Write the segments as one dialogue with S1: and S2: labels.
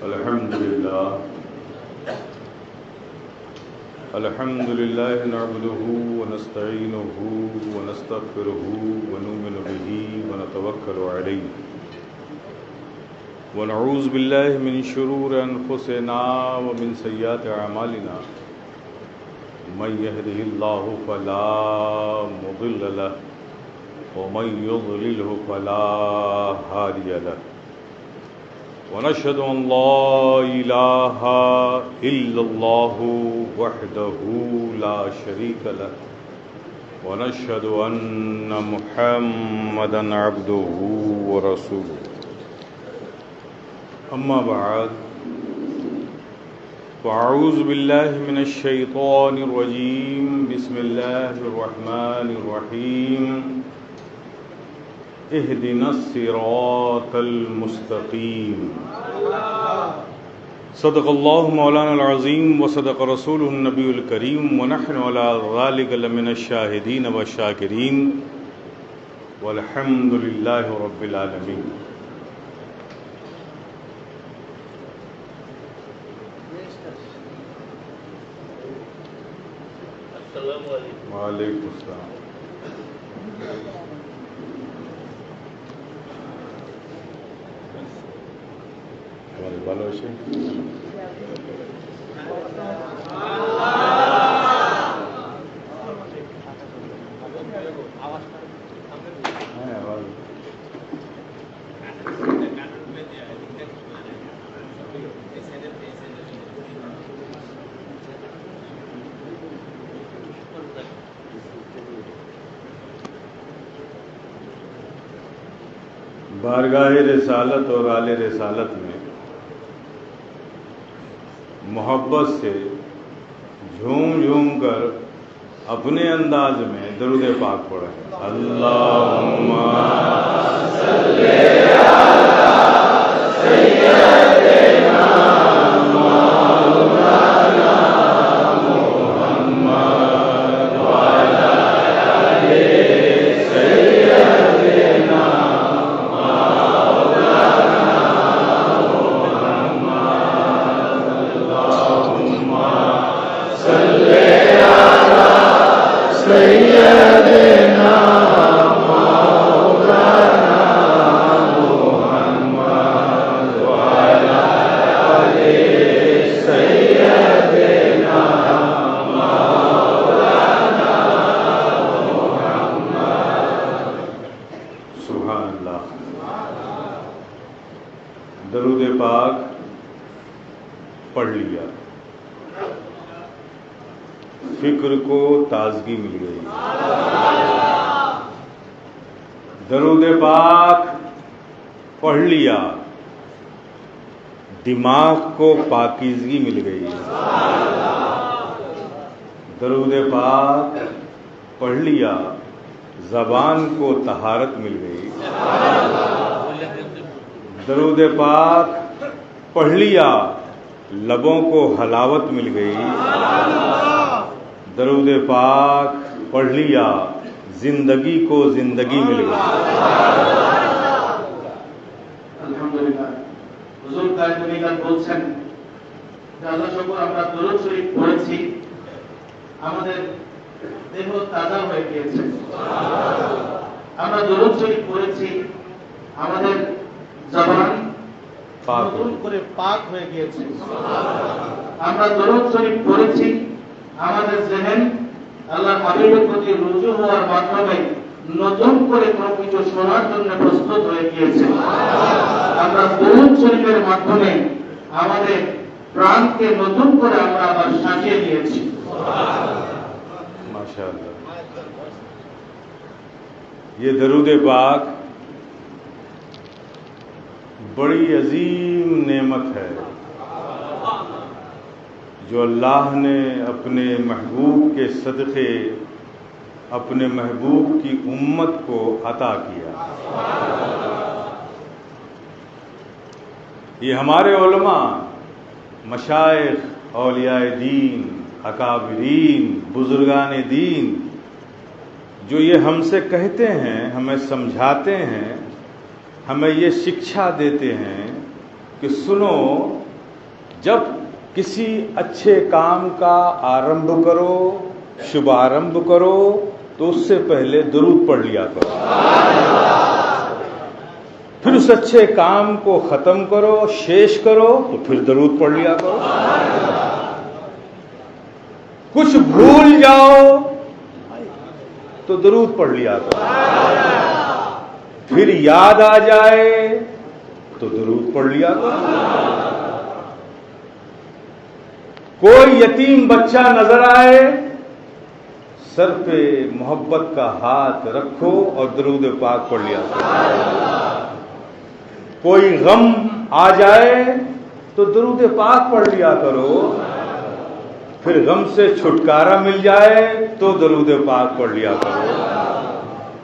S1: الحمد لله نعبده ونستعينه ونستغفره ونؤمن به ونتوكل عليه ونعوذ بالله من شرور أنفسنا ومن سيئات أعمالنا من يهده الله فلا مضل له ومن يضلله فلا هادي له ونشهد أن لا إله إلا الله وحده لا شريك له ونشهد أن محمدا عبده ورسوله أما بعد فأعوذ بالله من الشيطان الرجيم بسم الله الرحمن الرحيم اهدنا الصراط المستقيم صدق الله مولانا العظيم وصدق رسوله النبي الكريم ونحن على ذلك لمن الشاهدين والشاكرين والحمد لله رب العالمين. السلام علیکم. وعلیکم السلام. ভালো আছে? بارگاہ رسالت اور آل رسالت میں محبت سے جھوم جھوم کر اپنے انداز میں درود پاک پڑھیں. اللہم صلی علی سیدنا مولانا محمد وعلی آل سیدنا سیدنا مولانا محمد وعلی آل سیدنا مولانا محمد. سبحان اللہ. درود پاک پڑھ لیا، فکر کو تازگی مل گئی. درود پاک پڑھ لیا، دماغ کو پاکیزگی مل گئی. درود پاک پڑھ لیا، زبان کو طہارت مل گئی. درود پاک پڑھ لیا، لبوں کو حلاوت مل گئی. درود پاک پڑھ لیا، زندگی کو زندگی مل گئی.
S2: আলহামদুলিল্লাহ. হুজুর কায়দুনিকাত বলছেন যে আল্লাহ শুকর আমরা দরুদ শরীফ পড়েছি, আমাদের দেহ তাজা হয়ে গিয়েছে. আমরা দরুদ শরীফ পড়েছি, আমাদের জবান নতুন করে পাক হয়ে গিয়েছে. আমরা দরুদ শরীফ পড়েছি, আমাদের জেহেন আল্লাহর হাবিবের প্রতি রুজু হওয়ার মাধ্যমে নতুন করে কোনো কিছু শোনার জন্য প্রস্তুত হয়ে গিয়েছে. আমরা দরুদ শরীফের মাধ্যমে আমাদের প্রাণকে নতুন করে আমরা আবার সাজিয়ে নিয়েছি.
S1: মাশাআল্লাহ. یہ درود پاک بڑی عظیم نعمت ہے جو اللہ نے اپنے محبوب کے صدقے اپنے محبوب کی امت کو عطا کیا. یہ ہمارے علماء، مشائخ، اولیاء دین، اکابرین، بزرگان دین جو یہ ہم سے کہتے ہیں، ہمیں سمجھاتے ہیں، ہمیں یہ شکشا دیتے ہیں کہ سنو جب کسی اچھے کام کا آرمبھ کرو، شبھارمبھ کرو، تو اس سے پہلے درود پڑھ لیا کرو، پھر اس اچھے کام کو ختم کرو، شیش کرو، تو پھر درود پڑھ لیا کرو۔ کچھ بھول جاؤ تو درود پڑھ لیا کرو، پھر یاد آ جائے تو درود پڑھ لیا کرو۔ کوئی یتیم بچہ نظر آئے، سر پہ محبت کا ہاتھ رکھو اور درود پاک پڑھ لیا کرو۔ کوئی غم آ جائے تو درود پاک پڑھ لیا کرو، پھر غم سے چھٹکارا مل جائے تو درود پاک پڑھ لیا کرو۔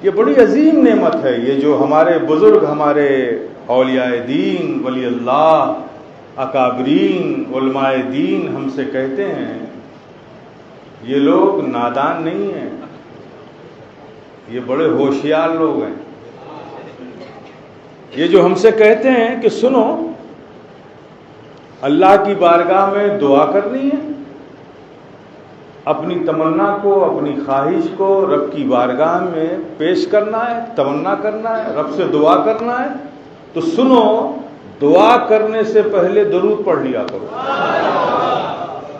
S1: یہ بڑی عظیم نعمت ہے، یہ جو ہمارے بزرگ، ہمارے اولیاء دین، ولی اللہ، اکابرین، علماء دین ہم سے کہتے ہیں، یہ لوگ نادان نہیں ہیں، یہ بڑے ہوشیار لوگ ہیں۔ یہ جو ہم سے کہتے ہیں کہ سنو، اللہ کی بارگاہ میں دعا کرنی ہے، اپنی تمنا کو، اپنی خواہش کو رب کی بارگاہ میں پیش کرنا ہے، تمنا کرنا ہے، رب سے دعا کرنا ہے، تو سنو، دعا کرنے سے پہلے درود پڑھ لیا کرو،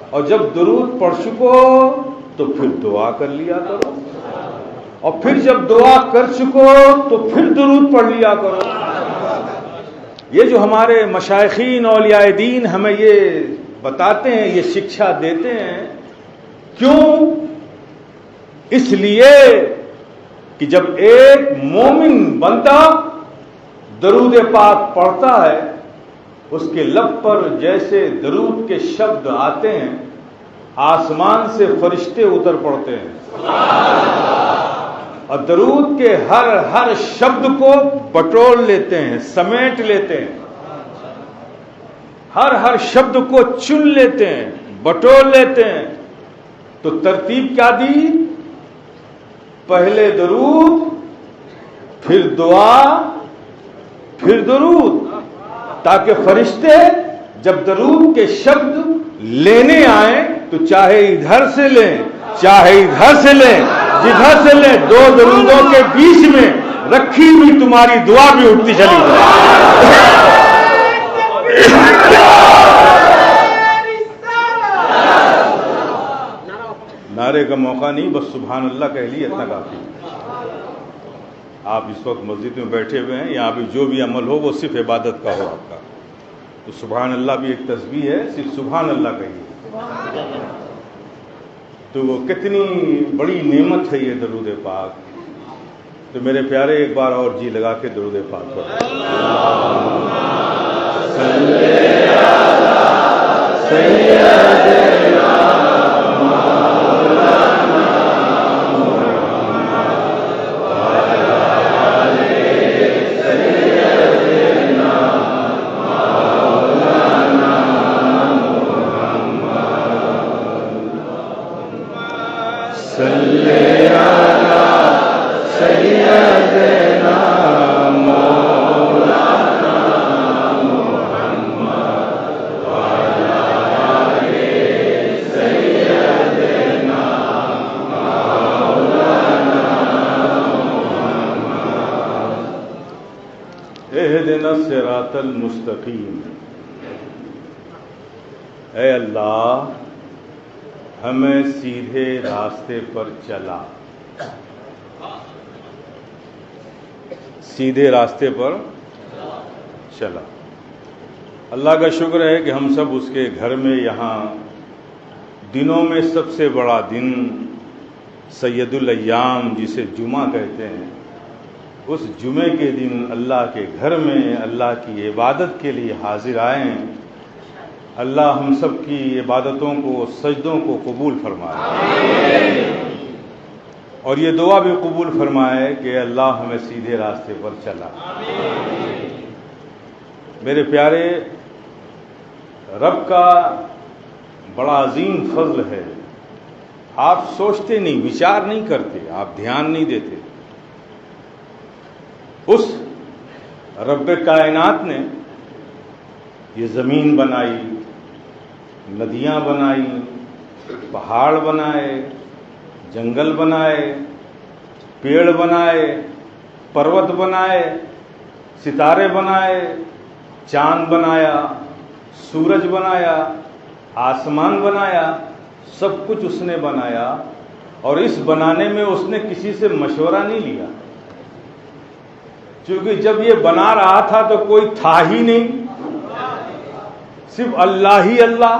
S1: اور جب درود پڑھ چکو تو پھر دعا کر لیا کرو، اور پھر جب دعا کر چکو تو پھر درود پڑھ لیا کرو۔ یہ جو ہمارے مشائخین اولیاء دین ہمیں یہ بتاتے ہیں، یہ شکشا دیتے ہیں، کیوں؟ اس لیے کہ جب ایک مومن بندہ درود پاک پڑھتا ہے، اس کے لب پر جیسے درود کے شبد آتے ہیں، آسمان سے فرشتے اتر پڑتے ہیں، اور درود کے ہر شبد کو بٹول لیتے ہیں، سمیٹ لیتے ہیں، ہر شبد کو چن لیتے ہیں، بٹول لیتے ہیں۔ تو ترتیب کیا دی؟ پہلے درود، پھر دعا، پھر درود، تاکہ فرشتے جب درود کے شبد لینے آئیں تو چاہے ادھر سے لیں، چاہے ادھر سے لیں، جدھر سے لیں، دو درودوں کے بیچ میں رکھی ہوئی تمہاری دعا بھی اٹھتی چلی جائے۔ نعرے کا موقع نہیں، بس سبحان اللہ کہہ لیے، اتنا کافی۔ آپ اس وقت مسجد میں بیٹھے ہوئے ہیں، یہاں بھی جو بھی عمل ہو وہ صرف عبادت کا ہو آپ کا، تو سبحان اللہ بھی ایک تسبیح ہے، صرف سبحان اللہ کہیے، تو وہ کتنی بڑی نعمت ہے یہ درود پاک۔ تو میرے پیارے ایک بار اور جی لگا کے درود پاک پڑھو۔ اہدنا الصراط المستقیم، اے اللہ ہمیں سیدھے راستے پر چلا، سیدھے راستے پر چلا۔ اللہ کا شکر ہے کہ ہم سب اس کے گھر میں، یہاں دنوں میں سب سے بڑا دن سید الایام جسے جمعہ کہتے ہیں، اس جمعے کے دن اللہ کے گھر میں اللہ کی عبادت کے لیے حاضر آئے ہیں۔ اللہ ہم سب کی عبادتوں کو، سجدوں کو قبول فرمائے، اور یہ دعا بھی قبول فرمائے کہ اللہ ہمیں سیدھے راستے پر چلا۔ میرے پیارے، رب کا بڑا عظیم فضل ہے، آپ سوچتے نہیں، وچار نہیں کرتے، آپ دھیان نہیں دیتے۔ اس رب کائنات نے یہ زمین بنائی، ندیاں بنائی، پہاڑ بنائے، جنگل بنائے، پیڑ بنائے، پروت بنائے، ستارے بنائے، چاند بنایا، سورج بنایا، آسمان بنایا، سب کچھ اس نے بنایا، اور اس بنانے میں اس نے کسی سے مشورہ نہیں لیا، کیونکہ جب یہ بنا رہا تھا تو کوئی تھا ہی نہیں، صرف اللہ ہی اللہ،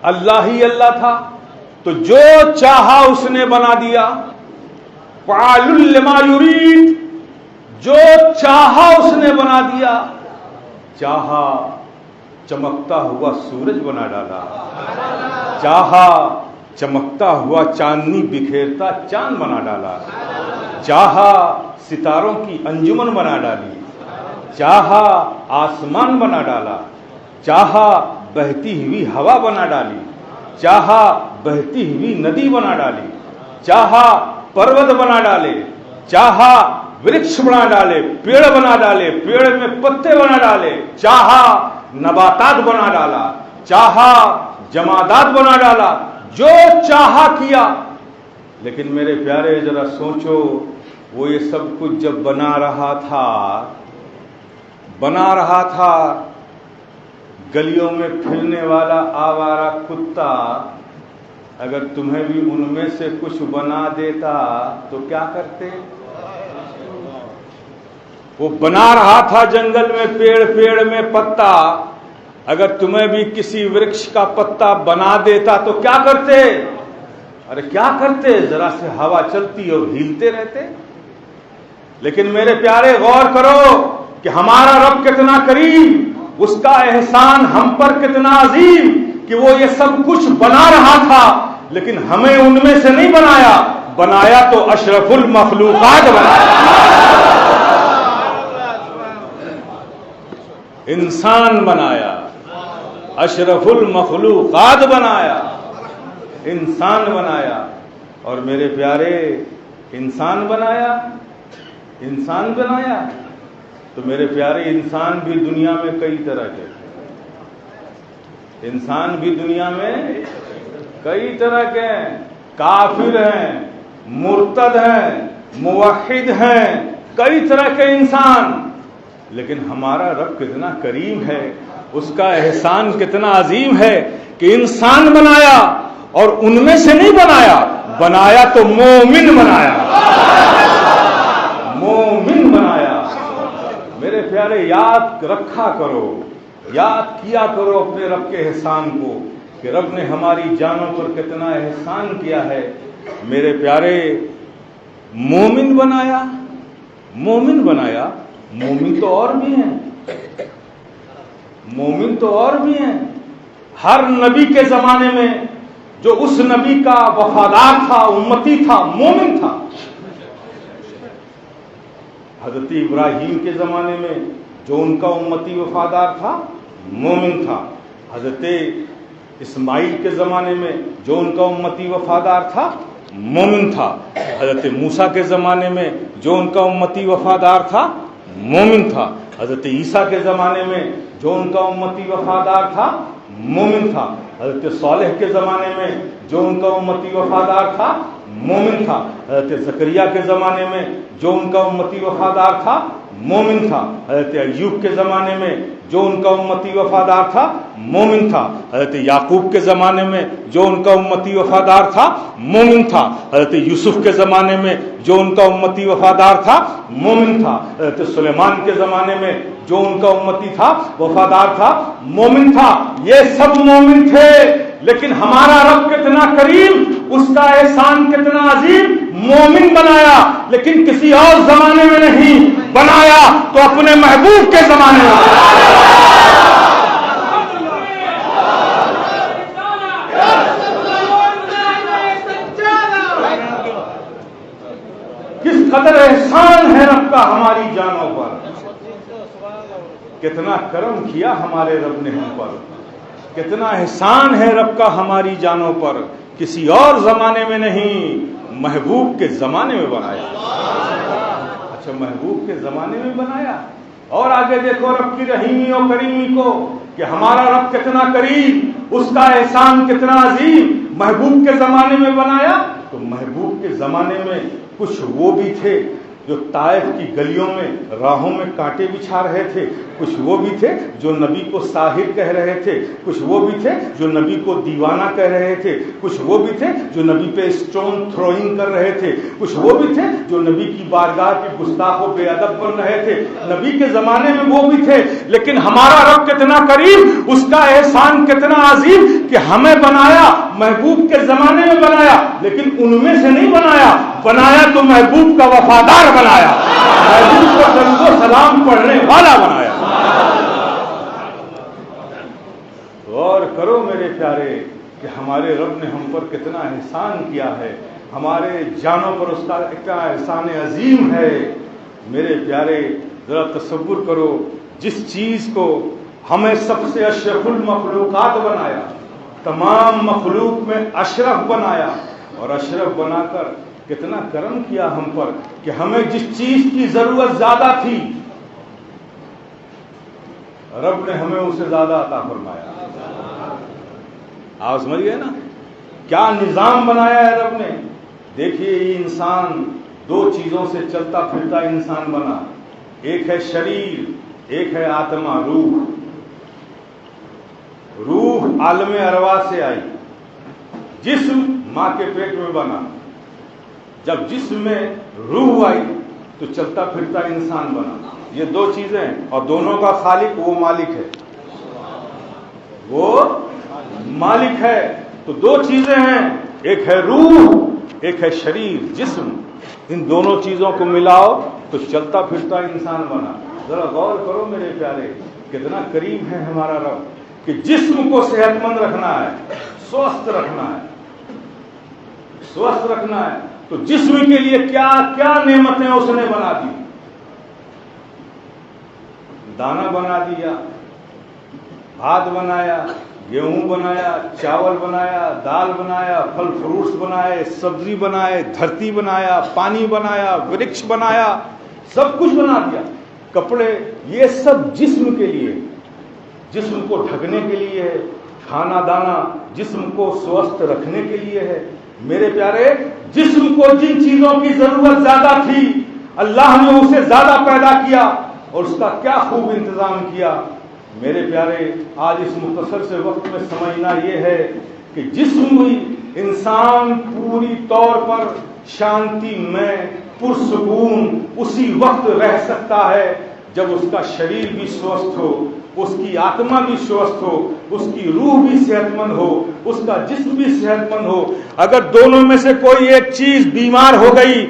S1: اللہ ہی اللہ تھا، تو جو چاہا اس نے بنا دیا، فعال لما یرید، جو چاہا اس نے بنا دیا، چاہا چمکتا ہوا سورج بنا ڈالا، چاہا چمکتا ہوا چاندنی بکھیرتا چاند بنا ڈالا، چاہا ستاروں کی انجمن بنا ڈالی، چاہا آسمان بنا ڈالا، چاہا بہتی ہوئی ہوا بنا ڈالی، چاہا بہتی ہوئی ندی بنا ڈالی، چاہا پروت بنا ڈالے، چاہا ورکش بنا ڈالے، پیڑ بنا ڈالے، پیڑ میں پتے بنا ڈالے، چاہا نباتات بنا ڈالا، چاہا جمادات بنا ڈالا، جو چاہا کیا۔ لیکن میرے پیارے ذرا سوچو، وہ یہ سب کچھ جب بنا رہا تھا، گلیوں میں پھرنے والا آوارہ کتا اگر تمہیں بھی ان میں سے کچھ بنا دیتا تو کیا کرتے؟ وہ بنا رہا تھا جنگل میں پیڑ میں پتا، اگر تمہیں بھی کسی ورکش کا پتا بنا دیتا تو کیا کرتے؟ ارے کیا کرتے؟ ذرا سے ہوا چلتی اور ہلتے رہتے۔ لیکن میرے پیارے غور کرو کہ ہمارا رب کتنا کریم، اس کا احسان ہم پر کتنا عظیم کہ وہ یہ سب کچھ بنا رہا تھا لیکن ہمیں ان میں سے نہیں بنایا تو اشرف المخلوقات بنایا، انسان بنایا، اشرف المخلوقات بنایا، انسان بنایا۔ اور میرے پیارے انسان بنایا تو میرے پیارے انسان بھی دنیا میں کئی طرح کے، انسان بھی دنیا میں کئی طرح کے ہیں، کافر ہیں، مرتد ہیں، موحد ہیں، کئی طرح کے انسان۔ لیکن ہمارا رب کتنا کریم ہے، اس کا احسان کتنا عظیم ہے کہ انسان بنایا اور ان میں سے نہیں بنایا تو مومن بنایا، مومن بنایا۔ میرے پیارے یاد رکھا کرو، یاد کیا کرو اپنے رب کے احسان کو کہ رب نے ہماری جانوں پر کتنا احسان کیا ہے۔ میرے پیارے مومن بنایا، مومن تو اور بھی ہیں، مومن تو اور بھی ہیں۔ ہر نبی کے زمانے میں جو اس نبی کا وفادار تھا، امتی تھا، مومن تھا۔ حضرت ابراہیم کے زمانے میں جو ان کا امتی وفادار تھا، مومن تھا۔ حضرت اسماعیل کے زمانے میں جو ان کا امتی وفادار تھا، مومن تھا۔ حضرت موسیٰ کے زمانے میں جو ان کا امتی وفادار تھا، مومن تھا۔ حضرت عیسیٰ کے زمانے میں جو ان کا امتی وفادار تھا، مومن تھا۔ حضرت صالح کے زمانے میں جو ان کا امتی وفادار تھا، مومن تھا۔ حضرت زکریا کے زمانے میں جو ان کا امتی وفادار تھا، مومن تھا۔ حضرت ایوب کے زمانے میں جو ان کا امتی وفادار تھا، مومن تھا۔ حضرت یعقوب کے زمانے میں جو ان کا امتی وفادار تھا، مومن تھا۔ حضرت یوسف کے زمانے میں جو ان کا امتی وفادار تھا، مومن تھا۔ حضرت سلیمان کے زمانے میں جو ان کا امتی تھا، وفادار تھا، مومن تھا۔ یہ سب مومن تھے، لیکن ہمارا رب کتنا کریم، اس کا احسان کتنا عظیم، مومن بنایا لیکن کسی اور زمانے میں نہیں بنایا تو اپنے محبوب کے زمانے میں۔ کس قدر احسان ہے رب کا ہماری جانوں پر، کتنا کرم کیا ہمارے رب نے ہم پر، کتنا احسان ہے رب کا ہماری جانوں پر۔ کسی اور زمانے میں نہیں، محبوب کے زمانے میں بنایا۔ اچھا، محبوب کے زمانے میں بنایا۔ اور آگے دیکھو رب کی رحیمی اور کریمی کو کہ ہمارا رب کتنا کریم، اس کا احسان کتنا عظیم. محبوب کے زمانے میں بنایا تو محبوب کے زمانے میں کچھ وہ بھی تھے جو طائف کی گلیوں میں راہوں میں کانٹے بچھا رہے تھے, کچھ وہ بھی تھے جو نبی کو ساحر کہہ رہے تھے, کچھ وہ بھی تھے جو نبی کو دیوانہ کہہ رہے تھے, کچھ وہ بھی تھے جو نبی پہ اسٹون تھروئنگ کر رہے تھے, کچھ وہ بھی تھے جو نبی کی بارگاہ کے گستاخ و بے ادب بن رہے تھے. نبی کے زمانے میں وہ بھی تھے, لیکن ہمارا رب کتنا کریم, اس کا احسان کتنا عظیم کہ ہمیں بنایا, محبوب کے زمانے میں بنایا, لیکن ان میں سے نہیں بنایا. بنایا تو محبوب کا وفادار بنایا, محبوب کو درود و سلام پڑھنے والا بنایا. غور کرو میرے پیارے کہ ہمارے رب نے ہم پر کتنا احسان کیا ہے, ہمارے جانوں پر اس کا کتنا احسان عظیم ہے. میرے پیارے ذرا تصور کرو, جس چیز کو ہمیں سب سے اشرف المخلوقات بنایا, تمام مخلوق میں اشرف بنایا, اور اشرف بنا کر کتنا کرم کیا ہم پر کہ ہمیں جس چیز کی ضرورت زیادہ تھی رب نے ہمیں اسے زیادہ عطا فرمایا. آپ سمجھ گئے نا کیا نظام بنایا ہے رب نے. دیکھیے یہ انسان دو چیزوں سے چلتا پھرتا انسان بنا, ایک ہے شریر, ایک ہے آتما, روح. روح عالم ارواح سے آئی, جسم ماں کے پیٹ میں بنا. جب جسم میں روح آئی تو چلتا پھرتا انسان بنا. یہ دو چیزیں ہیں, اور دونوں کا خالق وہ مالک ہے, وہ مالک ہے. تو دو چیزیں ہیں, ایک ہے روح, ایک ہے شریر, جسم. ان دونوں چیزوں کو ملاؤ تو چلتا پھرتا انسان بنا. ذرا غور کرو میرے پیارے, کتنا کریم ہے ہمارا رب کہ جسم کو صحت مند رکھنا ہے, سوستھ رکھنا ہے, سوستھ رکھنا ہے. تو جسم کے لیے کیا کیا نعمتیں اس نے بنا دی. دانا بنا دیا, بھات بنایا, گیہوں بنایا, چاول بنایا, دال بنایا, پھل فروٹس بنائے, سبزی بنائے, دھرتی بنایا, پانی بنایا, ورکش بنایا, سب کچھ بنا دیا. کپڑے, یہ سب جسم کے لیے, جسم کو ڈھکنے کے لیے ہے. کھانا دانا جسم کو سوستھ رکھنے کے لیے ہے. میرے پیارے جسم کو جن چیزوں کی ضرورت زیادہ تھی اللہ نے اسے زیادہ پیدا کیا, اور اس کا کیا خوب انتظام کیا. میرے پیارے آج اس مختصر سے وقت میں سمجھنا یہ ہے کہ جسم انسان پوری طور پر شانتی میں پرسکون اسی وقت رہ سکتا ہے جب اس کا شریر بھی سوستھ ہو, اس کی آتما بھی سوستھ ہو, اس کی روح بھی صحت مند ہو, اس کا جسم بھی صحت مند ہو. اگر دونوں میں سے کوئی ایک چیز بیمار ہو گئی,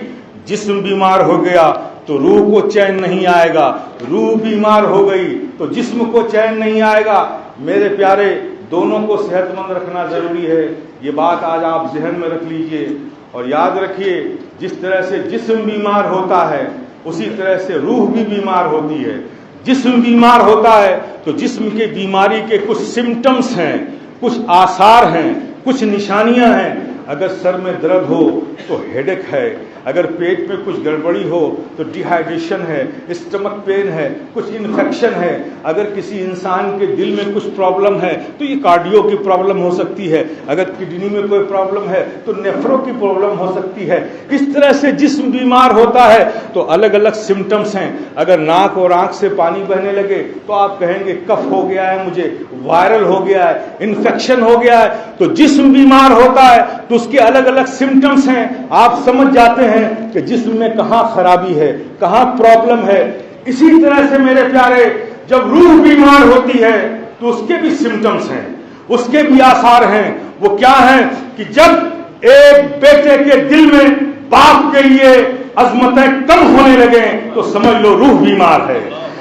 S1: جسم بیمار ہو گیا تو روح کو چین نہیں آئے گا, روح بیمار ہو گئی تو جسم کو چین نہیں آئے گا. میرے پیارے دونوں کو صحت مند رکھنا ضروری ہے. یہ بات آج آپ ذہن میں رکھ لیجئے اور یاد رکھیے, جس طرح سے جسم بیمار ہوتا ہے اسی طرح سے روح بھی بیمار ہوتی ہے. جسم بیمار ہوتا ہے تو جسم کی بیماری کے کچھ سمٹمز ہیں, کچھ آثار ہیں, کچھ نشانیاں ہیں. اگر سر میں درد ہو تو ہیڈک ہے, اگر پیٹ میں کچھ گڑبڑی ہو تو ڈیہائیڈریشن ہے, اسٹمک پین ہے, کچھ انفیکشن ہے. اگر کسی انسان کے دل میں کچھ پرابلم ہے تو یہ کارڈیو کی پرابلم ہو سکتی ہے, اگر کڈنی میں کوئی پرابلم ہے تو نیفرو کی پرابلم ہو سکتی ہے. اس طرح سے جسم بیمار ہوتا ہے تو الگ الگ سمٹمز ہیں. اگر ناک اور آنکھ سے پانی بہنے لگے تو آپ کہیں گے کف ہو گیا ہے, مجھے وائرل ہو گیا ہے, انفیکشن ہو گیا ہے. تو جسم بیمار ہوتا ہے تو اس کے الگ الگ سمٹمز ہیں. آپ سمجھ جاتے ہیں کہ جسم میں کہاں خرابی ہے, کہاں پرابلم ہے. اسی طرح سے میرے پیارے جب روح بیمار ہوتی ہے تو اس کے بھی سمٹمز ہیں, اس کے بھی آثار ہیں. وہ کیا ہیں کہ جب ایک بیٹے کے دل میں باپ کے لیے عظمتیں کم ہونے لگیں تو سمجھ لو روح بیمار ہے.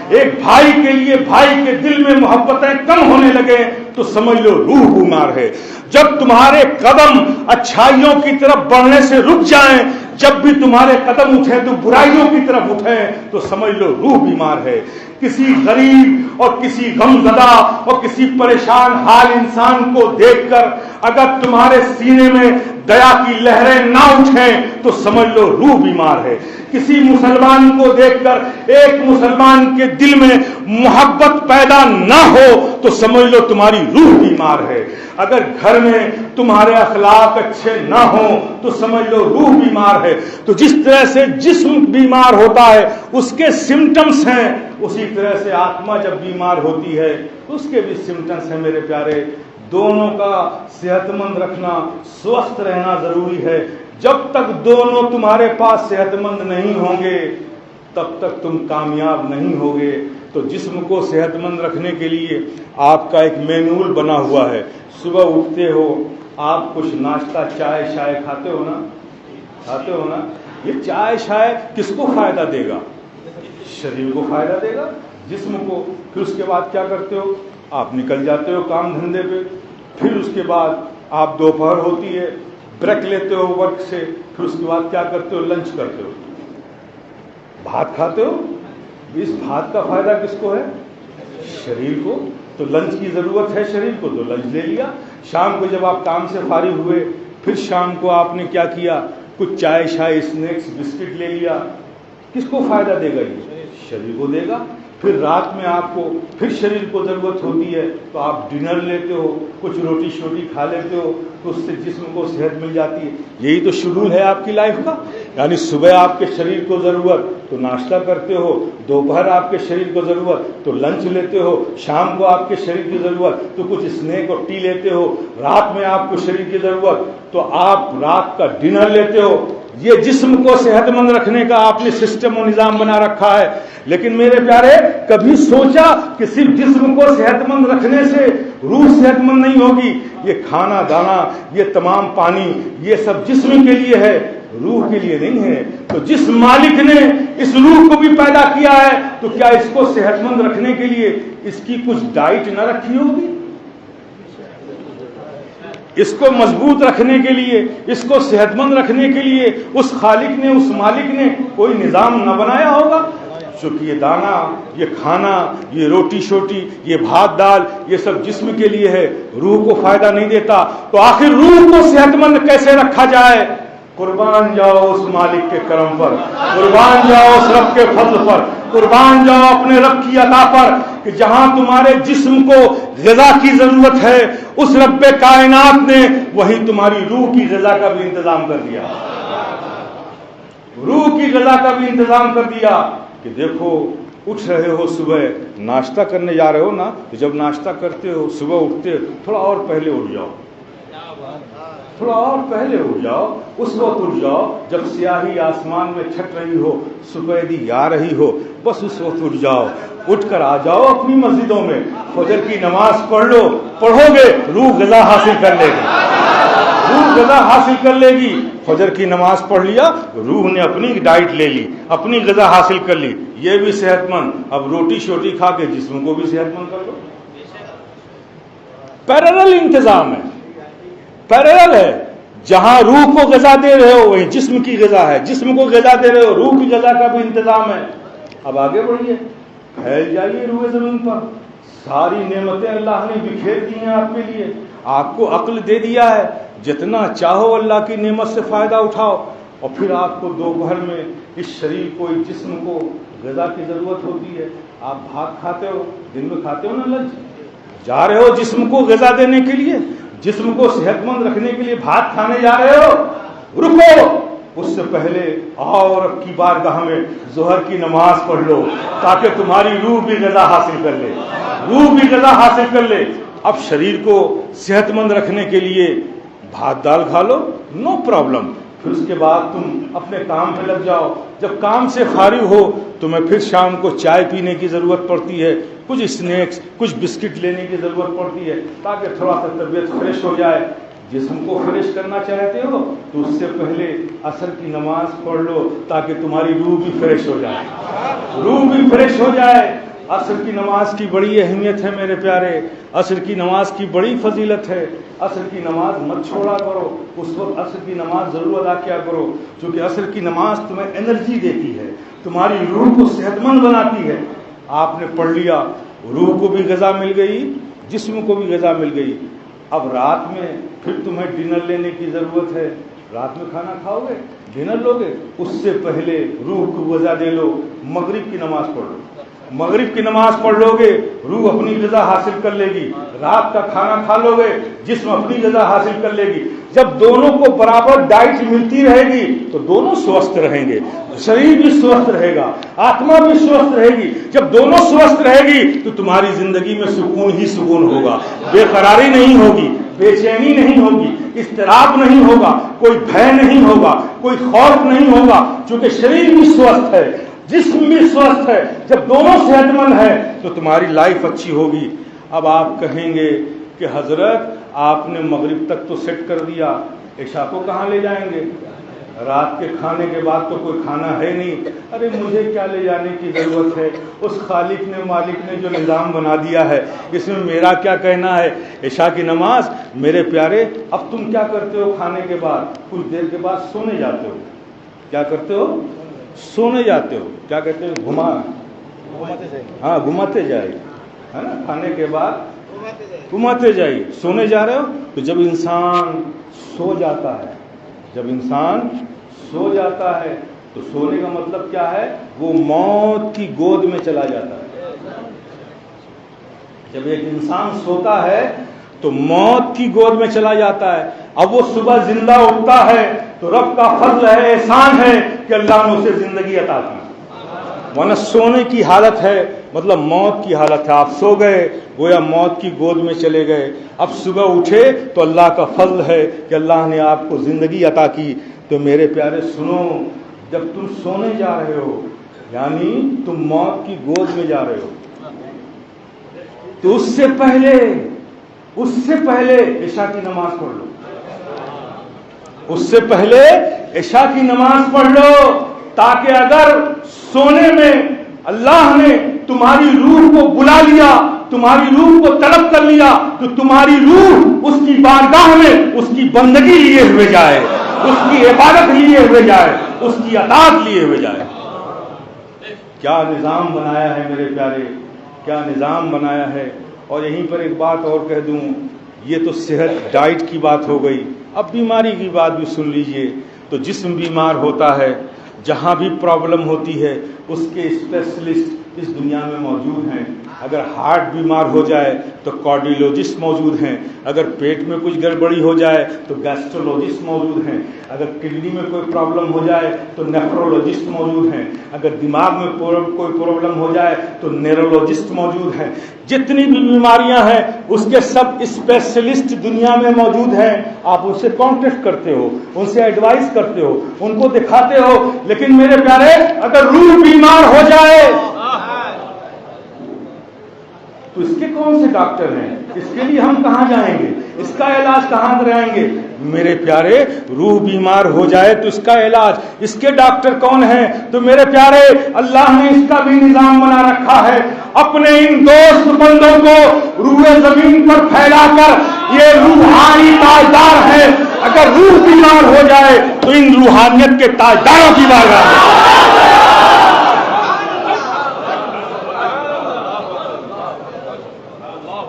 S1: ایک بھائی کے لیے بھائی کے دل میں محبتیں کم ہونے لگیں تو سمجھ لو روح بیمار ہے. جب تمہارے قدم اچھائیوں کی طرف بڑھنے سے رک جائیں, جب بھی تمہارے قدم اٹھیں تو برائیوں کی طرف اٹھیں تو سمجھ لو روح بیمار ہے. کسی غریب اور کسی غمزدہ اور کسی پریشان حال انسان کو دیکھ کر اگر تمہارے سینے میں دیا کی لہریں نہ اٹھیں تو سمجھ لو روح بیمار ہے. کسی مسلمان کو دیکھ کر ایک مسلمان کے دل میں محبت پیدا نہ ہو تو سمجھ لو تمہاری روح بیمار ہے. اگر گھر میں تمہارے اخلاق اچھے نہ ہوں تو سمجھ لو روح بیمار ہے. تو جس طرح سے جسم بیمار ہوتا ہے اس کے سمٹمز ہیں، اسی طرح سے آتما جب بیمار ہوتی ہے تو اس کے بھی سمٹمز ہیں. میرے پیارے، دونوں کا صحت مند رکھنا، سوستھ رہنا ضروری ہے. جب تک دونوں تمہارے پاس صحت مند نہیں ہوں گے تب تک تم کامیاب نہیں ہوگے. تو جسم کو صحت مند رکھنے کے لیے آپ کا ایک مینول بنا ہوا ہے. صبح اٹھتے ہو آپ کچھ ناشتہ چائے شائے کھاتے ہو نا؟ کھاتے ہو نا؟ یہ چائے شائے کس کو فائدہ دے گا؟ شریر کو فائدہ دے گا، جسم کو. پھر اس کے بعد کیا کرتے ہو؟ آپ نکل جاتے ہو کام دھندے پہ. پھر اس کے بعد آپ دوپہر ہوتی ہے بریک لیتے ہو ورک سے. پھر اس کے بعد کیا کرتے ہو؟ لنچ کرتے ہو، بھات کھاتے ہو. اس بھات کا فائدہ کس کو ہے؟ شریر کو. تو لنچ کی ضرورت ہے شریر کو تو لنچ لے لیا. شام کو جب آپ کام سے فارغ ہوئے پھر شام کو آپ نے کیا کیا؟ کچھ چائے شائے اسنیکس بسکٹ لے لیا. کس کو فائدہ دے گا؟ یہ شریر کو دے گا. پھر رات میں آپ کو پھر شریر کو ضرورت ہوتی ہے تو آپ ڈنر لیتے ہو، کچھ روٹی شوٹی کھا لیتے ہو تو اس سے جسم کو صحت مل جاتی ہے. یہی تو شیڈول ہے آپ کی لائف کا. یعنی صبح آپ کے شریر کو ضرورت تو ناشتہ کرتے ہو، دوپہر آپ کے شریر کو ضرورت تو لنچ لیتے ہو، شام کو آپ کے شریر کی ضرورت تو کچھ اسنیک اور ٹی لیتے ہو، رات میں آپ کو شریر کی ضرورت تو آپ رات کا ڈنر لیتے ہو. یہ جسم کو صحت مند رکھنے کا آپ نے سسٹم و نظام بنا رکھا ہے. لیکن میرے پیارے، کبھی سوچا کہ صرف جسم کو صحت مند رکھنے سے روح صحت مند نہیں ہوگی؟ یہ کھانا دانا، یہ تمام پانی، یہ سب جسم کے لیے ہے، روح کے لیے نہیں ہے. تو جس مالک نے اس روح کو بھی پیدا کیا ہے تو کیا اس کو صحت مند رکھنے کے لیے اس کی کچھ ڈائٹ نہ رکھی ہوگی؟ اس کو مضبوط رکھنے کے لیے، اس کو صحت مند رکھنے کے لیے اس خالق نے، اس مالک نے کوئی نظام نہ بنایا ہوگا؟ چونکہ یہ دانا، یہ کھانا، یہ روٹی شوٹی، یہ بھات دال، یہ سب جسم کے لیے ہے، روح کو فائدہ نہیں دیتا. تو آخر روح کو صحت مند کیسے رکھا جائے؟ قربان جاؤ اس مالک کے کرم پر، قربان جاؤ اس رب کے فضل پر، قربان جاؤ اپنے رب کی عطا پر کہ جہاں تمہارے جسم کو غذا کی ضرورت ہے اس رب کائنات نے وہیں تمہاری روح کی غذا کا بھی انتظام کر دیا. روح کی غذا کا بھی انتظام کر دیا کہ دیکھو اٹھ رہے ہو، صبح ناشتہ کرنے جا رہے ہو نا، تو جب ناشتہ کرتے ہو صبح اٹھتے تھوڑا اور پہلے اٹھ جاؤ، تھوڑا اور پہلے اٹھ جاؤ. اس وقت اٹھ جاؤ جب سیاہی آسمان میں چھٹ رہی ہو، سفیدی آ رہی ہو، بس اس وقت اٹھ جاؤ. اٹھ کر آ جاؤ اپنی مسجدوں میں، فجر کی نماز پڑھ لو. پڑھو گے روح غذا حاصل کر لے گی، روح غذا حاصل کر لے گی. فجر کی نماز پڑھ لیا، روح نے اپنی ڈائٹ لے لی، اپنی غذا حاصل کر لی، یہ بھی صحت مند. اب روٹی شوٹی کھا کے جسم کو بھی صحت مند کر لو. پیرالل انتظام ہے، پیرالل ہے. جہاں روح کو غذا دے رہے ہو وہیں جسم کی غذا ہے، جسم کو غذا دے رہے ہو روح کی غذا کا بھی انتظام ہے. اب آگے بڑھیے، پھیل جائیے روح زمین پر. ساری نعمتیں اللہ نے بکھیر دی ہیں آپ کے لیے. آپ کو عقل دے دیا ہے، جتنا چاہو اللہ کی نعمت سے فائدہ اٹھاؤ. اور پھر آپ کو دوپہر میں اس شریر کو، اس جسم کو غذا کی ضرورت ہوتی ہے. آپ بھات کھاتے ہو، دن میں کھاتے ہو نا لنچ، جا رہے ہو جسم کو غذا دینے کے لیے، جسم کو صحت مند رکھنے کے لیے بھات کھانے جا رہے ہو. رکو، اس سے پہلے آؤ رب کی بارگاہ میں ظہر کی نماز پڑھ لو تاکہ تمہاری روح بھی غذا حاصل کر لے، روح بھی غذا حاصل کر لے. اب شریر کو صحت مند رکھنے کے لیے بھات دال کھا لو، نو پرابلم. پھر اس کے بعد تم اپنے کام پہ لگ جاؤ. جب کام سے فارغ ہو تمہیں پھر شام کو چائے پینے کی ضرورت پڑتی ہے، کچھ اسنیکس، کچھ بسکٹ لینے کی ضرورت پڑتی ہے تاکہ تھوڑا سا طبیعت فریش ہو جائے. جسم کو فریش کرنا چاہتے ہو تو اس سے پہلے عصر کی نماز پڑھ لو تاکہ تمہاری روح بھی فریش ہو جائے، روح بھی فریش ہو جائے. عصر کی نماز کی بڑی اہمیت ہے میرے پیارے، عصر کی نماز کی بڑی فضیلت ہے. عصر کی نماز مت چھوڑا کرو، اس وقت عصر کی نماز ضرور ادا کیا کرو کیونکہ عصر کی نماز تمہیں انرجی دیتی ہے، تمہاری روح کو صحت مند بناتی ہے. آپ نے پڑھ لیا، روح کو بھی غذا مل گئی، جسم کو بھی غذا مل گئی. اب رات میں پھر تمہیں ڈنر لینے کی ضرورت ہے، رات میں کھانا کھاؤ گے، ڈنر لو گے، اس سے پہلے روح کو غذا دے لو، مغرب کی نماز پڑھ لو، مغرب کی نماز پڑھ لو گے، روح اپنی غذا حاصل کر لے گی، رات کا کھانا کھا لو گے، جسم اپنی غذا حاصل کر لے گی۔ جب دونوں کو برابر ڈائٹ ملتی رہے گی تو دونوں سوستھ رہیں گے، شریر بھی سوستھ رہے گا، آتما بھی سوستھ رہے گی۔ جب دونوں سوستھ رہے گی تو تمہاری زندگی میں سکون ہی سکون ہوگا، بے قراری نہیں ہوگی، بے چینی نہیں ہوگی، اضطراب نہیں ہوگا، کوئی بھے نہیں ہوگا، کوئی خوف نہیں ہوگا، چونکہ شریر بھی سوستھ ہے، جسم بھی سوستھ ہے۔ جب دونوں صحت مند ہے تو تمہاری لائف اچھی ہوگی۔ اب آپ کہیں گے کہ حضرت آپ نے مغرب تک تو سیٹ کر دیا، عشاء کو کہاں لے جائیں گے؟ رات کے کھانے کے بعد تو کوئی کھانا ہے نہیں۔ ارے مجھے کیا لے جانے کی ضرورت ہے؟ اس خالق نے مالک نے جو نظام بنا دیا ہے اس میں میرا کیا کہنا ہے؟ عشاء کی نماز میرے پیارے، اب تم کیا کرتے ہو کھانے کے بعد؟ کچھ دیر کے بعد سونے جاتے ہو۔ کیا کرتے ہو؟ سونے جاتے ہو۔ کیا کہتے ہو؟ ہاں گھماتے جائے، ہے نا، کھانے کے بعد گھماتے جائیے، سونے جا رہے ہو۔ تو جب انسان سو جاتا ہے، جب انسان سو جاتا ہے تو سونے کا مطلب کیا ہے؟ وہ موت کی گود میں چلا جاتا ہے۔ جب ایک انسان سوتا ہے تو موت کی گود میں چلا جاتا ہے۔ اب وہ صبح زندہ اٹھتا ہے تو رب کا فضل ہے، احسان ہے کہ اللہ نے اسے زندگی عطا کی، ورنہ سونے کی حالت ہے مطلب موت کی حالت ہے۔ آپ سو گئے گویا موت کی گود میں چلے گئے، اب صبح اٹھے تو اللہ کا فضل ہے کہ اللہ نے آپ کو زندگی عطا کی۔ تو میرے پیارے سنو، جب تم سونے جا رہے ہو یعنی تم موت کی گود میں جا رہے ہو، تو اس سے پہلے عشاء کی نماز پڑھ لو، اس سے پہلے عشاء کی نماز پڑھ لو، تاکہ اگر سونے میں اللہ نے تمہاری روح کو بلا لیا، تمہاری روح کو طلب کر لیا، تو تمہاری روح اس کی بارگاہ میں اس کی بندگی لیے ہوئے جائے، اس کی عبادت لیے ہوئے جائے، اس کی اطاعت لیے ہوئے جائے۔ کیا نظام بنایا ہے میرے پیارے، کیا نظام بنایا ہے۔ اور یہیں پر ایک بات اور کہہ دوں، یہ تو صحت ڈائٹ کی بات ہو گئی، اب بیماری کی بات بھی سن لیجئے۔ تو جسم بیمار ہوتا ہے، جہاں بھی پرابلم ہوتی ہے اس کے اسپیشلسٹ اس دنیا میں موجود ہیں۔ اگر ہارٹ بیمار ہو جائے تو کارڈیولوجسٹ موجود ہیں، اگر پیٹ میں کچھ گڑبڑی ہو جائے تو گیسٹرولوجسٹ موجود ہیں، اگر کڈنی میں کوئی پرابلم ہو جائے تو نیفرولوجسٹ موجود ہیں، اگر دماغ میں کوئی پرابلم ہو جائے تو نیورولوجسٹ موجود ہیں۔ جتنی بھی بیماریاں ہیں اس کے سب اسپیشلسٹ دنیا میں موجود ہیں۔ آپ ان سے کانٹیکٹ کرتے ہو، ان سے ایڈوائز کرتے ہو، ان کو دکھاتے ہو۔ لیکن میرے پیارے، اگر روح بیمار ہو جائے تو اس کے کون سے ڈاکٹر ہیں؟ اس کے لیے ہم کہاں جائیں گے؟ اس کا علاج کہاں کرائیں گے؟ میرے پیارے، روح بیمار ہو جائے تو اس کا علاج، اس کے ڈاکٹر کون ہیں؟ تو میرے پیارے، اللہ نے اس کا بھی نظام بنا رکھا ہے۔ اپنے ان دوست بندوں کو روح زمین پر پھیلا کر یہ روحانی تاجدار ہے، اگر روح بیمار ہو جائے تو ان روحانیت کے تاجداروں کی بارگاہ میں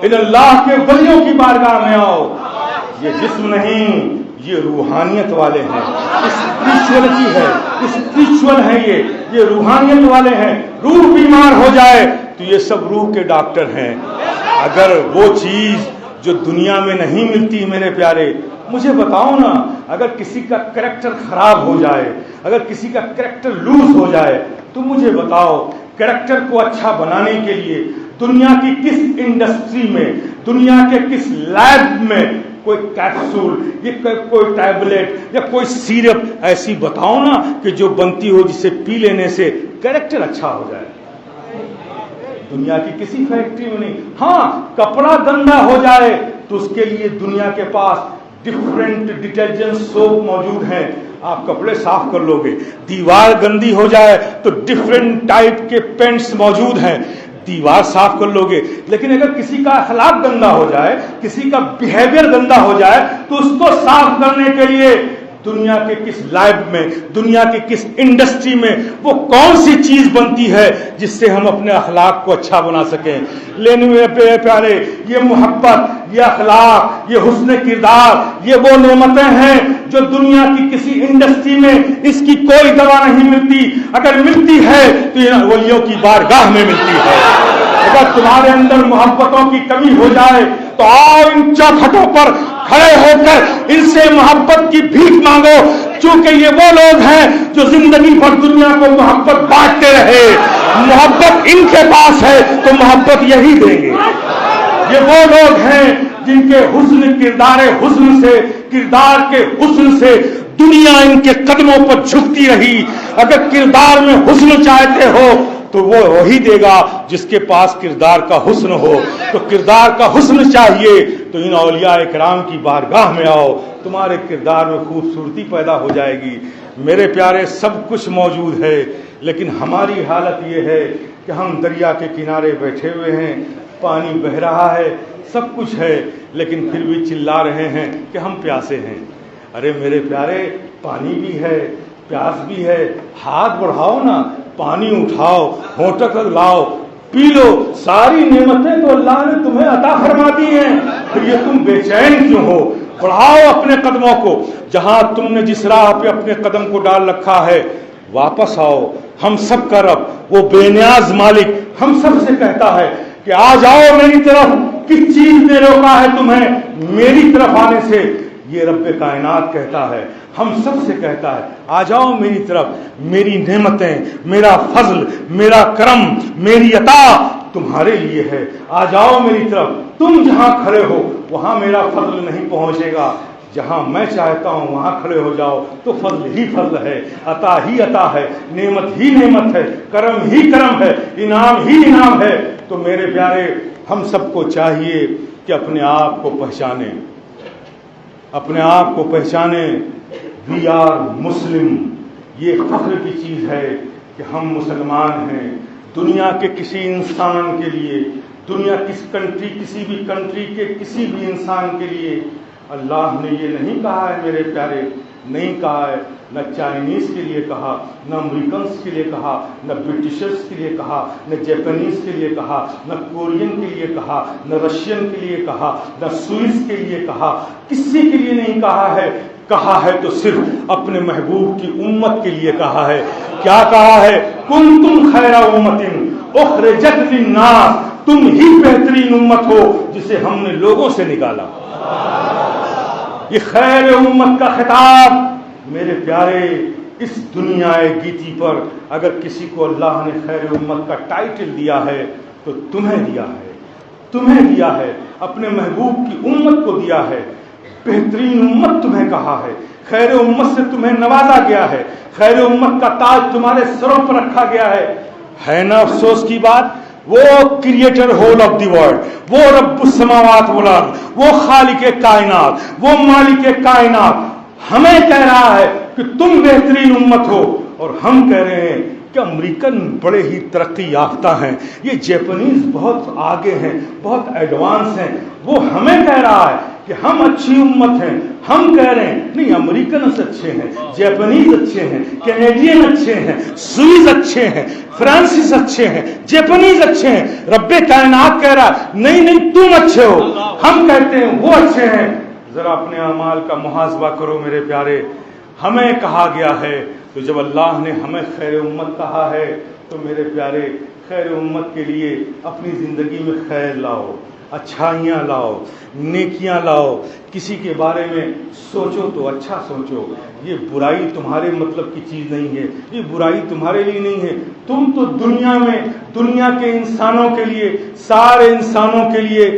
S1: ان اللہ کے ولیوں کی بارگاہ میں آؤ۔ یہ جسم نہیں، یہ روحانیت والے ہیں، اسپریچولیٹی ہے، اسپریچول ہے، یہ روحانیت والے ہیں۔ روح بیمار ہو جائے تو یہ سب روح کے ڈاکٹر ہیں۔ اگر وہ چیز جو دنیا میں نہیں ملتی میرے پیارے، مجھے بتاؤ نا، اگر کسی کا کریکٹر خراب ہو جائے، اگر کسی کا کریکٹر لوز ہو جائے تو مجھے بتاؤ، کریکٹر کو اچھا بنانے کے لیے دنیا کی کس انڈسٹری میں، دنیا کے کس لیب میں کوئی کیپسول یا کوئی ٹیبلٹ یا کوئی سیرپ ایسی بتاؤ نا کہ جو بنتی ہو جسے پی لینے سے کریکٹر اچھا ہو جائے؟ دنیا کی کسی فیکٹری میں نہیں۔ ہاں، کپڑا گندا ہو جائے تو اس کے لیے دنیا کے پاس ڈفرینٹ ڈٹرجنٹ سوپ موجود ہیں، آپ کپڑے صاف کر لو گے۔ دیوار گندی ہو جائے تو ڈفرینٹ ٹائپ کے پینٹس موجود ہیں، دیوار صاف کر لو گے۔ لیکن اگر کسی کا اخلاق گندا ہو جائے، کسی کا بیہیویئر گندا ہو جائے تو اس کو صاف کرنے کے لیے دنیا کے کس لیب میں، دنیا کی کس انڈسٹری میں وہ کون سی چیز بنتی ہے جس سے ہم اپنے اخلاق کو اچھا بنا سکیں. لیکن میرے پیارے، یہ محبت، یہ اخلاق، یہ حسن کردار، یہ وہ نعمتیں ہیں جو دنیا کی کسی انڈسٹری میں اس کی کوئی دوا نہیں ملتی. اگر ملتی ہے تو یہ ولیوں کی بارگاہ میں ملتی ہے. اگر تمہارے اندر محبتوں کی کمی ہو جائے تو آؤ ان چوکھٹوں پر کھڑے ہو کر ان سے محبت کی بھیک مانگو، چونکہ یہ وہ لوگ ہیں جو زندگی بھر دنیا کو محبت بانٹتے رہے. محبت ان کے پاس ہے تو محبت یہی دیں گے. یہ وہ لوگ ہیں جن کے حسن سے کردار کے حسن سے دنیا ان کے قدموں پر جھکتی رہی. اگر کردار میں حسن چاہتے ہو تو وہ وہی دے گا جس کے پاس کردار کا حسن ہو. تو کردار کا حسن چاہیے تو ان اولیاء کرام کی بارگاہ میں آؤ، تمہارے کردار میں خوبصورتی پیدا ہو جائے گی. میرے پیارے، سب کچھ موجود ہے، لیکن ہماری حالت یہ ہے کہ ہم دریا کے کنارے بیٹھے ہوئے ہیں، پانی بہہ رہا ہے، سب کچھ ہے، لیکن پھر بھی چلا رہے ہیں کہ ہم پیاسے ہیں. ارے میرے پیارے، پانی بھی ہے، پیاس بھی ہے، ہاتھ بڑھاؤ نا، پانی اٹھاؤ، ہوٹل لاؤ، پی لو. ساری نعمتیں تو اللہ نے تمہیں عطا فرما دی ہیں، پھر یہ تم بے چین کیوں ہو؟ بڑھاؤ اپنے قدموں کو. جہاں تم نے جس راہ پہ اپنے قدم کو ڈال رکھا ہے واپس آؤ. ہم سب کا رب، وہ بے نیاز مالک ہم سب سے کہتا ہے کہ آ جاؤ میری طرف. کس چیز نے روکا ہے تمہیں میری طرف آنے سے؟ یہ رب کائنات کہتا ہے، ہم سب سے کہتا ہے آ جاؤ میری طرف. میری نعمتیں، میرا فضل، میرا کرم، میری عطا تمہارے لیے ہے. آ جاؤ میری طرف. تم جہاں کھڑے ہو وہاں میرا فضل نہیں پہنچے گا. جہاں میں چاہتا ہوں وہاں کھڑے ہو جاؤ تو فضل ہی فضل ہے، عطا ہی عطا ہے، نعمت ہی نعمت ہے، کرم ہی کرم ہے، انعام ہی انعام ہے. تو میرے پیارے، ہم سب کو چاہیے کہ اپنے آپ کو پہچانیں، اپنے آپ کو پہچانیں. وی آر مسلم. یہ فخر کی چیز ہے کہ ہم مسلمان ہیں. دنیا کے کسی انسان کے لیے، دنیا کسی بھی کنٹری کے کسی بھی انسان کے لیے اللہ نے یہ نہیں کہا ہے میرے پیارے، نہیں کہا ہے. نہ چائنیز کے لیے کہا، نہ امریکنس کے لیے کہا، نہ برٹشرز کے لیے کہا، نہ جیپنیز کے لیے کہا، نہ کورین کے لیے کہا، نہ رشین کے لیے کہا، نہ سوئس کے لیے کہا. کسی کے لیے نہیں کہا ہے. کہا ہے تو صرف اپنے محبوب کی امت کے لیے کہا ہے. کیا کہا ہے؟ کنتم خیر امت اخرجت للناس. تم ہی بہترین امت ہو جسے ہم نے لوگوں سے نکالا. یہ خیر امت کا خطاب میرے پیارے، اس دنیا گیتی پر اگر کسی کو اللہ نے خیر امت کا ٹائٹل دیا ہے تو تمہیں دیا ہے، تمہیں دیا ہے، اپنے محبوب کی امت کو دیا ہے. بہترین امت تمہیں کہا ہے، خیر امت سے تمہیں نوازا گیا ہے، خیر امت کا تاج تمہارے سروں پر رکھا گیا ہے نا افسوس کی بات؟ وہ creator whole of the world, وہ رب السماوات والارض، وہ خالق کائنات، وہ مالک کائنات ہمیں کہہ رہا ہے کہ تم بہترین امت ہو، اور ہم کہہ رہے ہیں کہ امریکن بڑے ہی ترقی یافتہ ہیں، یہ جیپنیز بہت آگے ہیں، بہت ایڈوانس ہیں. وہ ہمیں کہہ رہا ہے کہ ہم اچھی امت ہیں. ہم کہہ رہے ہیں نہیں، امریکنس اچھے ہیں، جیپنیز اچھے ہیں، کینیڈین اچھے ہیں، سوئس اچھے ہیں، فرانسیس اچھے ہیں، جیپنیز اچھے ہیں. رب کائنات کہہ رہا ہے نہیں تم اچھے ہو. ہم کہتے ہیں وہ اچھے ہیں. ذرا اپنے اعمال کا محاسبہ کرو میرے پیارے. ہمیں کہا گیا ہے، تو جب اللہ نے ہمیں خیر امت کہا ہے تو میرے پیارے، خیر امت کے لیے اپنی زندگی میں خیر لاؤ، اچھائیاں لاؤ، نیکیاں لاؤ. کسی کے بارے میں سوچو تو اچھا سوچو. یہ برائی تمہارے مطلب کی چیز نہیں ہے، یہ برائی تمہارے لیے نہیں ہے. تم تو دنیا میں، دنیا کے انسانوں کے لیے، سارے انسانوں کے لیے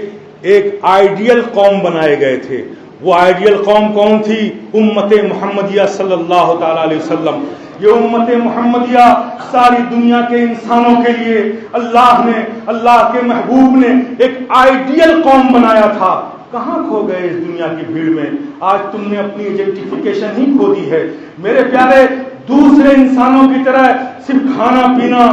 S1: ایک آئیڈیل قوم بنائے گئے تھے. وہ آئیڈیل قوم کون تھی؟ امت محمدیہ صلی اللہ تعالی علیہ وسلم. یہ امت محمدیہ ساری دنیا کے انسانوں کے لیے اللہ نے، اللہ کے محبوب نے ایک آئیڈیل قوم بنایا تھا. کہاں کھو گئے اس دنیا کی بھیڑ میں؟ آج تم نے اپنی ایجنٹیفیکیشن ہی کھو دی ہے. میرے پیارے، دوسرے انسانوں کی طرح صرف کھانا پینا،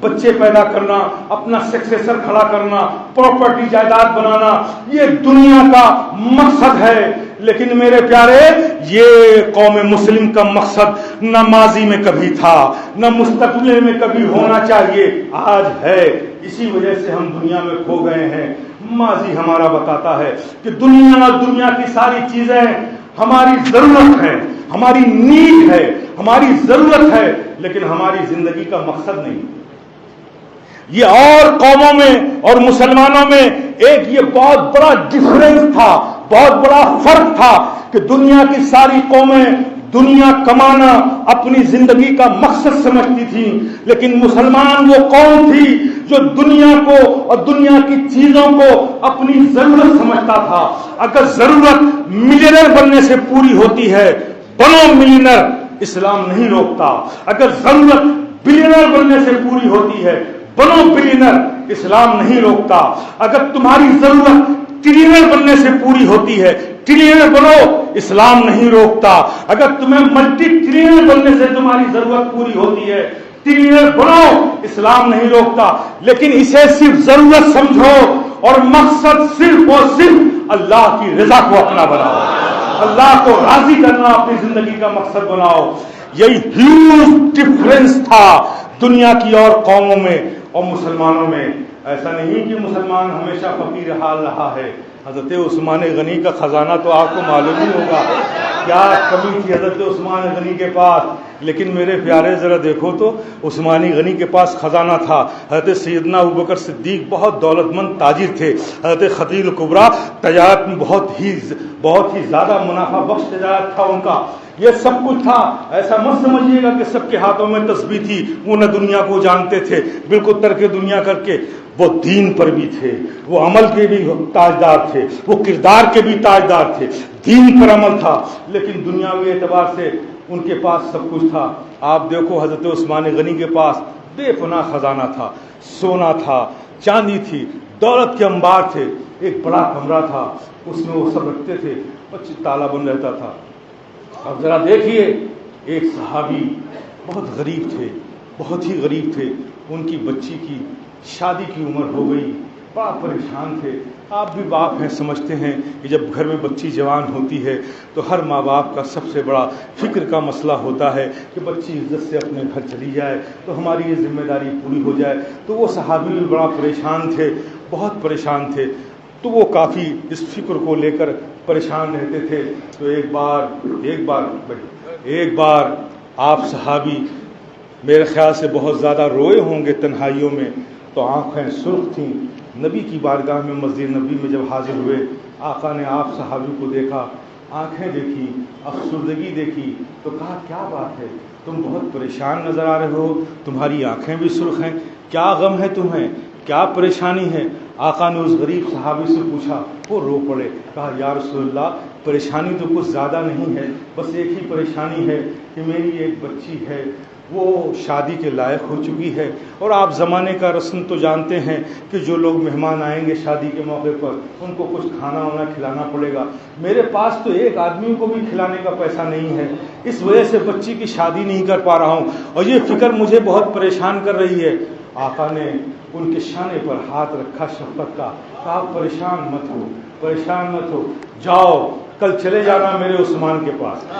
S1: بچے پیدا کرنا، اپنا سکسیسر کھڑا کرنا، پراپرٹی جائیداد بنانا، یہ دنیا کا مقصد ہے۔ لیکن میرے پیارے، یہ قوم مسلم کا مقصد نہ ماضی میں کبھی تھا، نہ مستقبل میں کبھی ہونا چاہیے، آج ہے۔ اسی وجہ سے ہم دنیا میں کھو گئے ہیں۔ ماضی ہمارا بتاتا ہے کہ دنیا کی ساری چیزیں ہماری ضرورت ہے، ہماری نیڈ ہے، ہماری ضرورت ہے، لیکن ہماری زندگی کا مقصد نہیں۔ یہ اور قوموں میں اور مسلمانوں میں ایک یہ بہت بڑا ڈفرنس تھا، بہت بڑا فرق تھا کہ دنیا کی ساری قومیں دنیا کمانا اپنی زندگی کا مقصد سمجھتی تھی، لیکن مسلمان وہ قوم تھی جو دنیا کو اور دنیا کی چیزوں کو اپنی ضرورت سمجھتا تھا۔ اگر ضرورت ملینئر بننے سے پوری ہوتی ہے، بنو ملینئر، اسلام نہیں روکتا۔ اگر ضرورت بلینئر بننے سے پوری ہوتی ہے، بنو بلینئر، اسلام نہیں روکتا۔ اگر تمہاری ضرورت ٹریلینئر بننے سے پوری ہوتی ہے، ٹریلینئر بنو، اسلام نہیں روکتا۔ اگر تمہیں ملٹی ٹریلینئر بننے سے تمہاری ضرورت پوری ہوتی ہے، ٹریلینئر بنو، اسلام نہیں روکتا۔ لیکن اسے صرف ضرورت سمجھو اور مقصد صرف اور صرف اللہ کی رضا کو اپنا بناؤ، اللہ کو راضی کرنا اپنی زندگی کا مقصد بناؤ۔ یہی ہیوج ڈفرنس تھا دنیا کی اور قوموں میں اور مسلمانوں میں۔ ایسا نہیں کہ مسلمان ہمیشہ فقیر حال رہا ہے۔ حضرت عثمان غنی کا خزانہ تو آپ کو معلوم ہی ہوگا، کیا کمی تھی حضرت عثمان غنی کے پاس۔ لیکن میرے پیارے ذرا دیکھو تو عثمانی غنی کے پاس خزانہ تھا۔ حضرت سیدنا ابوبکر صدیق بہت دولت مند تاجر تھے۔ حضرت خدیجہ کبریٰ تجارت میں بہت ہی زیادہ منافع بخش تجارت تھا ان کا، یہ سب کچھ تھا۔ ایسا مت سمجھیے گا کہ سب کے ہاتھوں میں تسبیح تھی، وہ نہ دنیا کو جانتے تھے، بالکل ترک دنیا کر کے وہ دین پر بھی تھے، وہ عمل کے بھی تاجدار تھے، وہ کردار کے بھی تاجدار تھے، دین پر عمل تھا، لیکن دنیاوی اعتبار سے ان کے پاس سب کچھ تھا۔ آپ دیکھو حضرت عثمان غنی کے پاس بے پناہ خزانہ تھا، سونا تھا، چاندی تھی، دولت کے انبار تھے، ایک بڑا کمرہ تھا، اس میں وہ سب رکھتے تھے، تالا بند رہتا تھا۔ اب ذرا دیکھیے، ایک صحابی بہت غریب تھے، بہت ہی غریب تھے، ان کی بچی کی شادی کی عمر ہو گئی، بڑا پریشان تھے۔ آپ بھی باپ ہیں، سمجھتے ہیں کہ جب گھر میں بچی جوان ہوتی ہے تو ہر ماں باپ کا سب سے بڑا فکر کا مسئلہ ہوتا ہے کہ بچی عزت سے اپنے گھر چلی جائے تو ہماری یہ ذمہ داری پوری ہو جائے۔ تو وہ صحابی بھی بڑا پریشان تھے، بہت پریشان تھے، تو وہ کافی اس فکر کو لے کر پریشان رہتے تھے۔ تو ایک بار آپ صحابی میرے خیال سے بہت زیادہ روئے ہوں گے تنہائیوں میں، تو آنکھیں سرخ تھیں۔ نبی کی بارگاہ میں مسجد نبی میں جب حاضر ہوئے، آقا نے آپ صحابی کو دیکھا، آنکھیں دیکھی، افسردگی دیکھی، تو کہا کیا بات ہے، تم بہت پریشان نظر آ رہے ہو، تمہاری آنکھیں بھی سرخ ہیں، کیا غم ہے تمہیں، کیا پریشانی ہے؟ آقا نے اس غریب صحابی سے پوچھا، وہ رو پڑے، کہا یا رسول اللہ، پریشانی تو کچھ زیادہ نہیں ہے، بس ایک ہی پریشانی ہے کہ میری ایک بچی ہے، وہ شادی کے لائق ہو چکی ہے، اور آپ زمانے کا رسم تو جانتے ہیں کہ جو لوگ مہمان آئیں گے شادی کے موقع پر ان کو کچھ کھانا وانا کھلانا پڑے گا، میرے پاس تو ایک آدمی کو بھی کھلانے کا پیسہ نہیں ہے، اس وجہ سے بچی کی شادی نہیں کر پا رہا ہوں، اور یہ فکر مجھے بہت پریشان کر رہی ہے۔ آقا نے ان کے شانے پر ہاتھ رکھا شفقت کا، کہا پریشان مت ہو، پریشان مت ہو، جاؤ کل چلے جانا میرے عثمان کے پاس،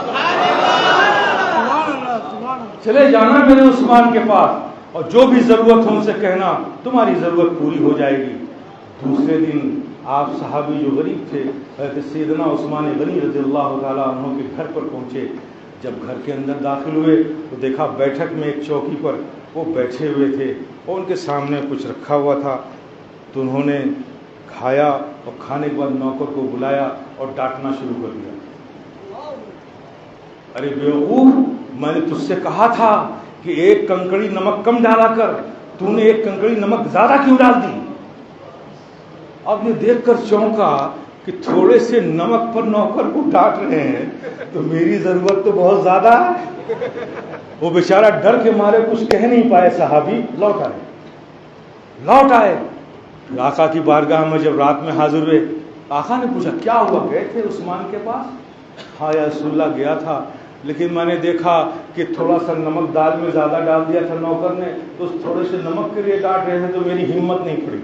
S1: چلے جانا میرے عثمان کے پاس، اور جو بھی ضرورت ہو ان سے کہنا، تمہاری ضرورت پوری ہو جائے گی۔ دوسرے دن آپ صحابی جو غریب تھے حضرت سیدنا عثمان غنی رضی اللہ تعالیٰ عنہ کے گھر پر پہنچے۔ جب گھر کے اندر داخل ہوئے تو دیکھا بیٹھک میں ایک چوکی پر وہ بیٹھے ہوئے تھے اور ان کے سامنے کچھ رکھا ہوا تھا، تو انہوں نے کھایا اور کھانے کے بعد نوکر کو بلایا اور ڈانٹنا شروع کر دیا، ارے بیوقوف، میں نے تجھ سے کہا تھا کہ ایک کنکڑی نمک کم ڈالا کر، تو نے ایک کنکڑی نمک زیادہ کیوں ڈال دی؟ اب یہ دیکھ کر چونکا کہ تھوڑے سے نمک پر نوکر کو ڈانٹ رہے ہیں تو میری ضرورت تو بہت زیادہ ہے۔ وہ بیچارہ ڈر کے مارے کچھ کہہ نہیں پائے، صحابی لوٹ آئے آقا کی بارگاہ میں۔ جب رات میں حاضر ہوئے، آقا نے پوچھا کیا ہوا، گئے تھے عثمان کے پاس؟ ہاں یا رسول اللہ گیا تھا، لیکن میں نے دیکھا کہ تھوڑا سا نمک دال میں زیادہ ڈال دیا تھا نوکر نے، تو اس تھوڑے سے نمک کے لیے ڈانٹ رہے تھے تو میری ہمت نہیں پڑی۔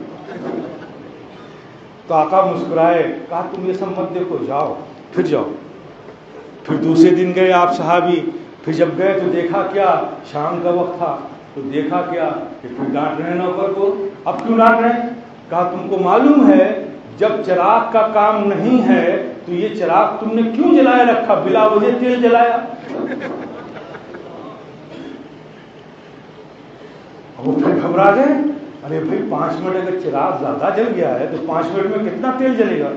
S1: تو آقا مسکرائے، کہا تم یہ سب مت دیکھو، جاؤ پھر جاؤ۔ پھر دوسرے دن گئے آپ صحابی، پھر جب گئے تو دیکھا کیا، شام کا وقت تھا، تو دیکھا کیا کہ پھر ڈانٹ رہے ہیں نوکر کو۔ اب کیوں ڈانٹ رہے ہیں؟ کہا تم کو معلوم ہے جب چراغ کا کام نہیں ہے تو یہ چراغ تم نے کیوں جلائے رکھا، بلا وجہ تیل جلایا؟ وہ پھر گھبرا گئے، ارے بھائی 5 منٹ اگر چراغ زیادہ جل گیا ہے تو 5 منٹ میں کتنا تیل جلے گا؟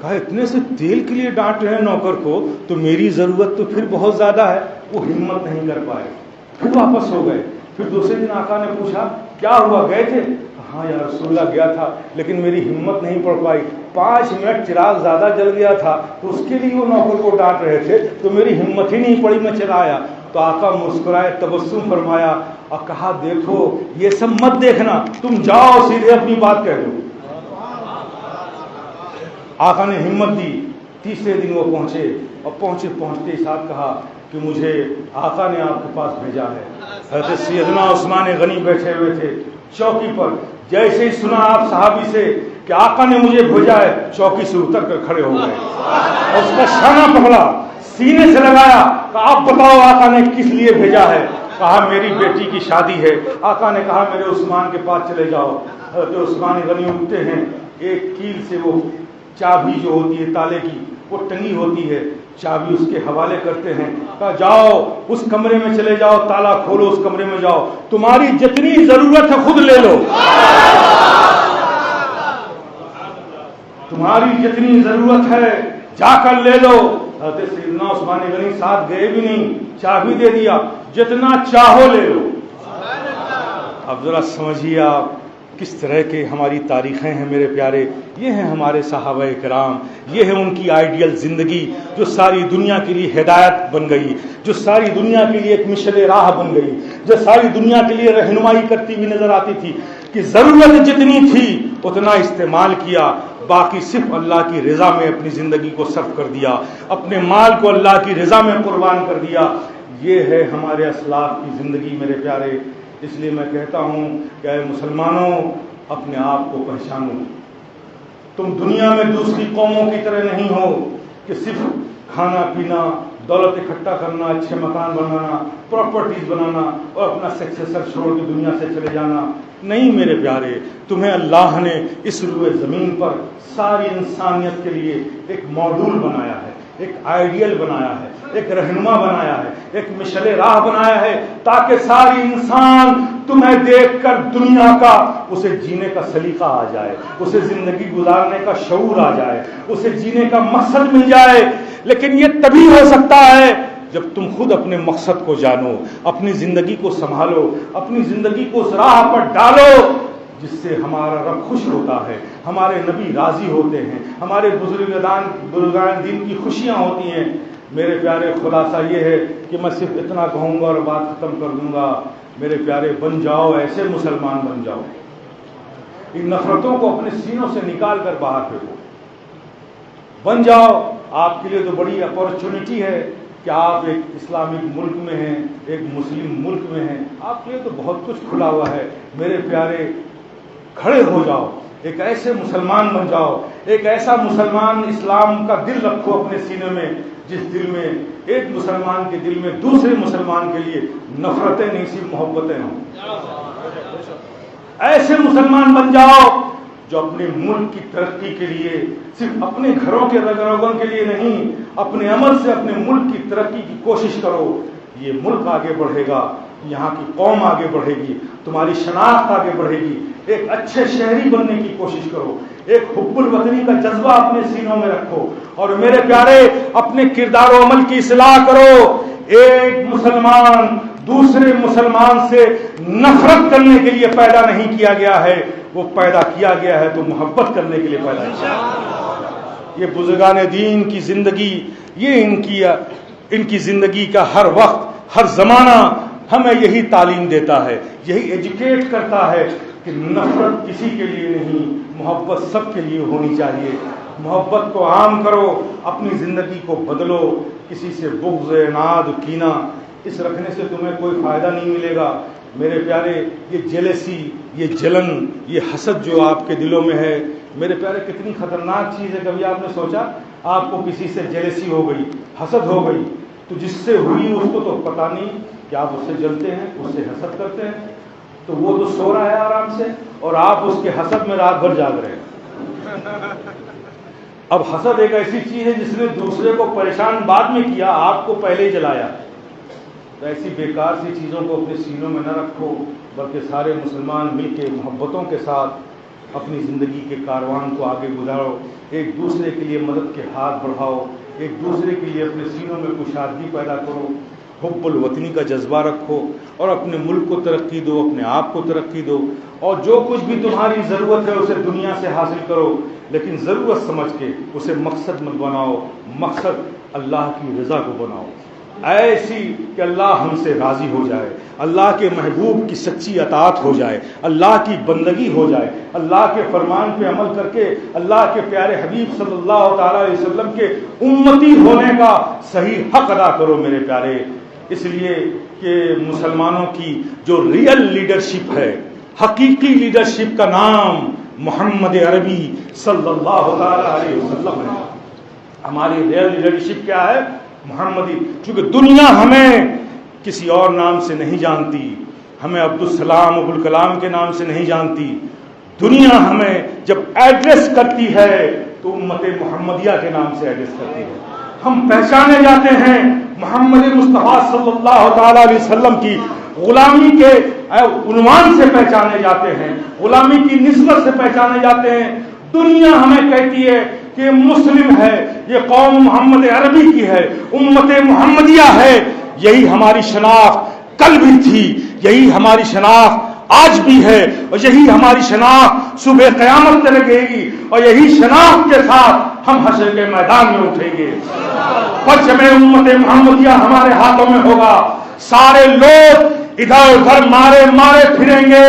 S1: کہا اتنے سے تیل کے لیے ڈانٹ رہے ہیں نوکر کو تو میری ضرورت تو پھر بہت زیادہ ہے۔ وہ ہمت نہیں کر پائے، پھر واپس ہو گئے۔ پھر دوسرے دن آقا نے پوچھا کیا ہوا، گئے تھے؟ ہاں یا رسول اللہ گیا تھا، لیکن میری ہمت نہیں پڑ پائی، 5 منٹ چراغ زیادہ جل گیا تھا تو اس کے لیے وہ نوکر کو ڈانٹ رہے تھے تو میری ہمت ہی نہیں پڑی، میں چلا آیا۔ تو آقا مسکرائے، تبسم فرمایا اور کہا دیکھو یہ سب مت دیکھنا، تم جاؤ سیدھے اپنی بات کہہ دو۔ آقا نے ہمت دی۔ تیسرے دن وہ پہنچے اور پہنچتے ہی ساتھ کہا کہ مجھے آقا نے آپ کے پاس بھیجا ہے۔ حضرت سیدنا عثمان غنی بیٹھے ہوئے تھے چوکی پر، جیسے ہی سنا آپ صحابی سے کہ آقا نے مجھے بھیجا ہے، چوکی سے اتر کر کھڑے ہو گئے اور اس کا شانہ پکڑا، سینے سے لگایا کہ آپ بتاؤ آقا نے کس لیے بھیجا ہے؟ کہا میری بیٹی کی شادی ہے۔ آقا نے کہا میرے عثمان کے پاس چلے جاؤ۔ حضرت عثمان غنی اٹھتے ہیں، ایک کیل سے وہ چابی جو ہوتی ہے تالے کی وہ ٹنگی ہوتی ہے، چابی اس کے حوالے کرتے ہیں، کہا جاؤ اس کمرے میں چلے جاؤ، تالا کھولو، اس کمرے میں جاؤ، تمہاری جتنی ضرورت ہے خود لے لو، تمہاری جتنی ضرورت ہے جا کر لے لو۔ حضرت سیدنا عثمان غنی ساتھ گئے بھی نہیں، چابی دے دیا، جتنا چاہو لے لو۔ اب ذرا سمجھیے آپ کس طرح کے ہماری تاریخیں ہیں میرے پیارے، یہ ہیں ہمارے صحابہ کرام، یہ ہے ان کی آئیڈیل زندگی جو ساری دنیا کے لیے ہدایت بن گئی، جو ساری دنیا کے لیے ایک مشعل راہ بن گئی، جو ساری دنیا کے لیے رہنمائی کرتی ہوئی نظر آتی تھی کہ ضرورت جتنی تھی اتنا استعمال کیا، باقی صرف اللہ کی رضا میں اپنی زندگی کو صرف کر دیا، اپنے مال کو اللہ کی رضا میں قربان کر دیا۔ یہ ہے ہمارے اسلاف کی زندگی میرے پیارے۔ اس لیے میں کہتا ہوں کہ اے مسلمانوں اپنے آپ کو پہچانو، تم دنیا میں دوسری قوموں کی طرح نہیں ہو کہ صرف کھانا پینا، دولت اکٹھا کرنا، اچھے مکان بنانا، پراپرٹیز بنانا اور اپنا سکسیسر چھوڑ کے دنیا سے چلے جانا۔ نہیں میرے پیارے، تمہیں اللہ نے اس روئے زمین پر ساری انسانیت کے لیے ایک ماڈول بنایا ہے، ایک آئیڈیل بنایا ہے، ایک رہنما بنایا ہے، ایک مشعل راہ بنایا ہے، تاکہ ساری انسان تمہیں دیکھ کر دنیا کا اسے جینے کا سلیقہ آ جائے، اسے زندگی گزارنے کا شعور آ جائے، اسے جینے کا مقصد مل جائے۔ لیکن یہ تبھی ہو سکتا ہے جب تم خود اپنے مقصد کو جانو، اپنی زندگی کو سنبھالو، اپنی زندگی کو اس راہ پر ڈالو جس سے ہمارا رب خوش ہوتا ہے، ہمارے نبی راضی ہوتے ہیں، ہمارے بزرگان دین کی خوشیاں ہوتی ہیں۔ میرے پیارے خلاصہ یہ ہے کہ میں صرف اتنا کہوں گا اور بات ختم کر دوں گا، میرے پیارے بن جاؤ، ایسے مسلمان بن جاؤ، ان نفرتوں کو اپنے سینوں سے نکال کر باہر پھینکو، بن جاؤ۔ آپ کے لیے تو بڑی اپارچونٹی ہے کہ آپ ایک اسلامک ملک میں ہیں، ایک مسلم ملک میں ہیں، آپ کے لیے تو بہت کچھ کھلا ہوا ہے۔ میرے پیارے کھڑے ہو جاؤ، ایک ایسے مسلمان بن جاؤ، ایک ایسا مسلمان اسلام کا دل رکھو اپنے سینے میں جس دل میں ایک مسلمان کے دل میں دوسرے مسلمان کے لیے نفرتیں نہیں صرف محبتیں ہوں۔ ایسے مسلمان بن جاؤ جو اپنے ملک کی ترقی کے لیے صرف اپنے گھروں کے رگ رگوں کے لیے نہیں، اپنے عمل سے اپنے ملک کی ترقی کی کوشش کرو۔ یہ ملک آگے بڑھے گا، یہاں کی قوم آگے بڑھے گی، تمہاری شناخت آگے بڑھے گی۔ ایک اچھے شہری بننے کی کوشش کرو، ایک حب الوطنی کا جذبہ اپنے سینوں میں رکھو، اور میرے پیارے اپنے کردار و عمل کی اصلاح کرو۔ ایک مسلمان دوسرے مسلمان سے نفرت کرنے کے لیے پیدا نہیں کیا گیا ہے، وہ پیدا کیا گیا ہے تو محبت کرنے کے لیے پیدا کیا ہے۔ یہ بزرگان دین کی زندگی، یہ ان کی زندگی کا ہر وقت، ہر زمانہ ہمیں یہی تعلیم دیتا ہے، یہی ایجوکیٹ کرتا ہے کہ نفرت کسی کے لیے نہیں، محبت سب کے لیے ہونی چاہیے۔ محبت کو عام کرو، اپنی زندگی کو بدلو۔ کسی سے بغض عناد کینہ اس رکھنے سے تمہیں کوئی فائدہ نہیں ملے گا میرے پیارے. یہ جیلسی، یہ جلن، یہ حسد جو آپ کے دلوں میں ہے میرے پیارے کتنی خطرناک چیز ہے. کبھی آپ نے سوچا آپ کو کسی سے جیلسی ہو گئی، حسد ہو گئی، تو جس سے ہوئی اس کو تو پتہ نہیں کہ آپ اس سے جلتے ہیں، اس سے حسد کرتے ہیں. تو وہ تو سو رہا ہے آرام سے اور آپ اس کے حسد میں رات بھر جاگ رہے ہیں. اب حسد ایک ایسی چیز ہے جس نے دوسرے کو پریشان بعد میں کیا، آپ کو پہلے ہی جلایا. تو ایسی بیکار سی چیزوں کو اپنے سینوں میں نہ رکھو، بلکہ سارے مسلمان مل کے محبتوں کے ساتھ اپنی زندگی کے کاروان کو آگے گزارو. ایک دوسرے کے لیے مدد کے ہاتھ بڑھاؤ، ایک دوسرے کے لیے اپنے سینوں میں کشادگی پیدا کرو، حب الوطنی کا جذبہ رکھو اور اپنے ملک کو ترقی دو، اپنے آپ کو ترقی دو. اور جو کچھ بھی تمہاری ضرورت ہے اسے دنیا سے حاصل کرو، لیکن ضرورت سمجھ کے اسے مقصد مت بناؤ. مقصد اللہ کی رضا کو بناؤ، ایسی کہ اللہ ہم سے راضی ہو جائے، اللہ کے محبوب کی سچی اطاعت ہو جائے، اللہ کی بندگی ہو جائے، اللہ کے فرمان پہ عمل کر کے اللہ کے پیارے حبیب صلی اللہ تعالی علیہ وسلم کے امتی ہونے کا صحیح حق ادا کرو میرے پیارے. اس لیے کہ مسلمانوں کی جو ریئل لیڈرشپ ہے، حقیقی لیڈرشپ کا نام محمد عربی صلی اللہ تعالی علیہ وسلم ہے. ہماری ریئل لیڈرشپ کیا ہے؟ محمدی. چونکہ دنیا ہمیں کسی اور نام سے نہیں جانتی، ہمیں عبدالسلام ابوالکلام کے نام سے نہیں جانتی. دنیا ہمیں جب ایڈریس کرتی ہے تو امت محمدیہ کے نام سے ایڈریس کرتی ہے. ہم پہچانے جاتے ہیں محمد مصطفیٰ صلی اللہ تعالی علیہ وسلم کی غلامی کے عنوان سے پہچانے جاتے ہیں، غلامی کی نسبت سے پہچانے جاتے ہیں. دنیا ہمیں کہتی ہے کہ مسلم ہے، یہ قوم محمد عربی کی ہے، امت محمدیہ ہے. یہی ہماری شناخت کل بھی تھی، یہی ہماری شناخت آج بھی ہے، اور یہی ہماری شناخت صبح قیامت تک رہے گی. اور یہی شناخت کے ساتھ ہم حشر کے میدان میں اٹھیں گے. پرچم امت محمدیہ ہمارے ہاتھوں میں ہوگا. سارے لوگ ادھر ادھر مارے پھریں گے،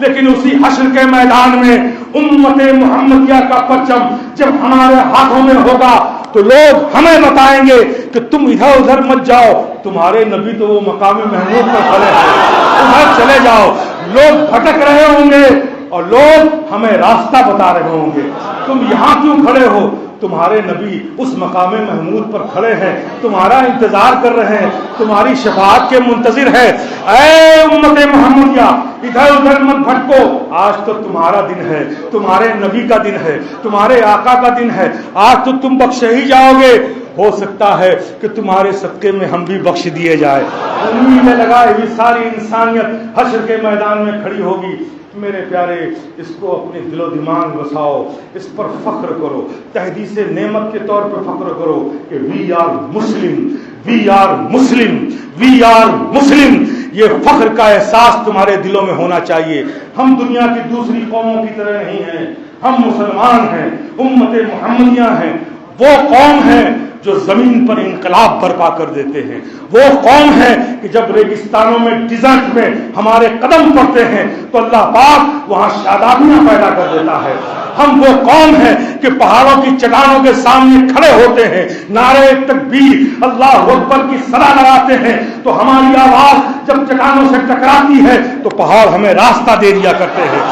S1: لیکن اسی حشر کے میدان میں امت محمدیہ کا پرچم جب ہمارے ہاتھوں میں ہوگا تو لوگ ہمیں بتائیں گے کہ تم ادھر ادھر مت جاؤ، تمہارے نبی تو وہ مقام محمود پر کھڑے ہیں، ادھر چلے جاؤ. لوگ بھٹک رہے ہوں گے اور لوگ ہمیں راستہ بتا رہے ہوں گے. تم یہاں کیوں کھڑے ہو؟ تمہارے نبی اس مقام محمود پر کھڑے ہیں، تمہارا انتظار کر رہے ہیں، تمہاری شفاعت کے منتظر ہے. اے امت محمدیہ ادھر ادھر مت بھٹکو. آج تو تمہارا دن ہے، تمہارے نبی کا دن ہے، تمہارے آقا کا دن ہے. آج تو تم بخشے ہی جاؤ گے. ہو سکتا ہے کہ تمہارے صدقے میں ہم بھی بخش دیے جائے. امید لگائے ہوئی ساری انسانیت حشر کے میدان میں کھڑی ہوگی. میرے پیارے اس کو اپنے دل و دماغ بساؤ، اس پر فخر کرو، تحدیث نعمت کے طور پر فخر کرو کہ we are Muslim, we are Muslim, we are Muslim. یہ فخر کا احساس تمہارے دلوں میں ہونا چاہیے. ہم دنیا کی دوسری قوموں کی طرح نہیں ہیں، ہم مسلمان ہیں، امت محمدیہ ہیں. وہ قوم ہے جو زمین پر انقلاب برپا کر دیتے ہیں. وہ قوم ہے کہ جب ریگستانوں میں، ڈیزرٹ میں ہمارے قدم پڑتے ہیں تو اللہ پاک وہاں شادابیاں پیدا کر دیتا ہے. ہم وہ قوم ہیں کہ پہاڑوں کی چٹانوں کے سامنے کھڑے ہوتے ہیں، نعرے تکبیر اللہ اکبر کی صدا لگاتے ہیں تو ہماری آواز جب چٹانوں سے ٹکراتی ہے تو پہاڑ ہمیں راستہ دے دیا کرتے ہیں.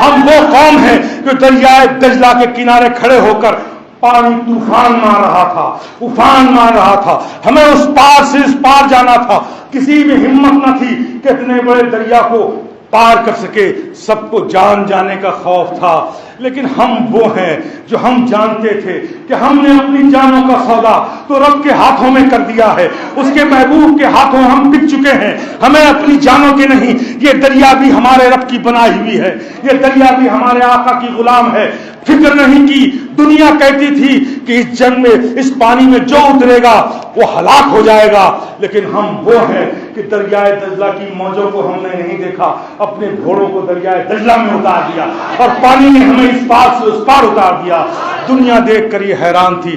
S1: ہم وہ قوم ہیں کہ دریائے دجلہ کے کنارے کھڑے ہو کر پانی طوفان مار رہا تھا، طوفان مار رہا تھا، ہمیں اس پار سے اس پار جانا تھا. کسی میں ہمت نہ تھی کہ اتنے بڑے دریا کو پار کر سکے. سب کو جان جانے کا خوف تھا، لیکن ہم وہ ہیں جو ہم جانتے تھے کہ ہم نے اپنی جانوں کا سودا تو رب کے ہاتھوں میں کر دیا ہے، اس کے محبوب کے ہاتھوں ہم بک چکے ہیں. ہمیں اپنی جانوں کے نہیں، یہ دریا بھی ہمارے رب کی بنائی ہوئی ہے، یہ دریا بھی ہمارے آقا کی غلام ہے. فکر نہیں کی. دنیا کہتی تھی کہ اس جنگ میں، اس پانی میں جو اترے گا وہ ہلاک ہو جائے گا، لیکن ہم وہ ہیں کہ دریائے دجلہ کی موجوں کو ہم نے نہیں دیکھا، اپنے گھوڑوں کو دریائے دجلہ میں اتار دیا اور پانی نے ہمیں اس پار سے اس پار اتار دیا. دنیا دیکھ کر یہ حیران تھی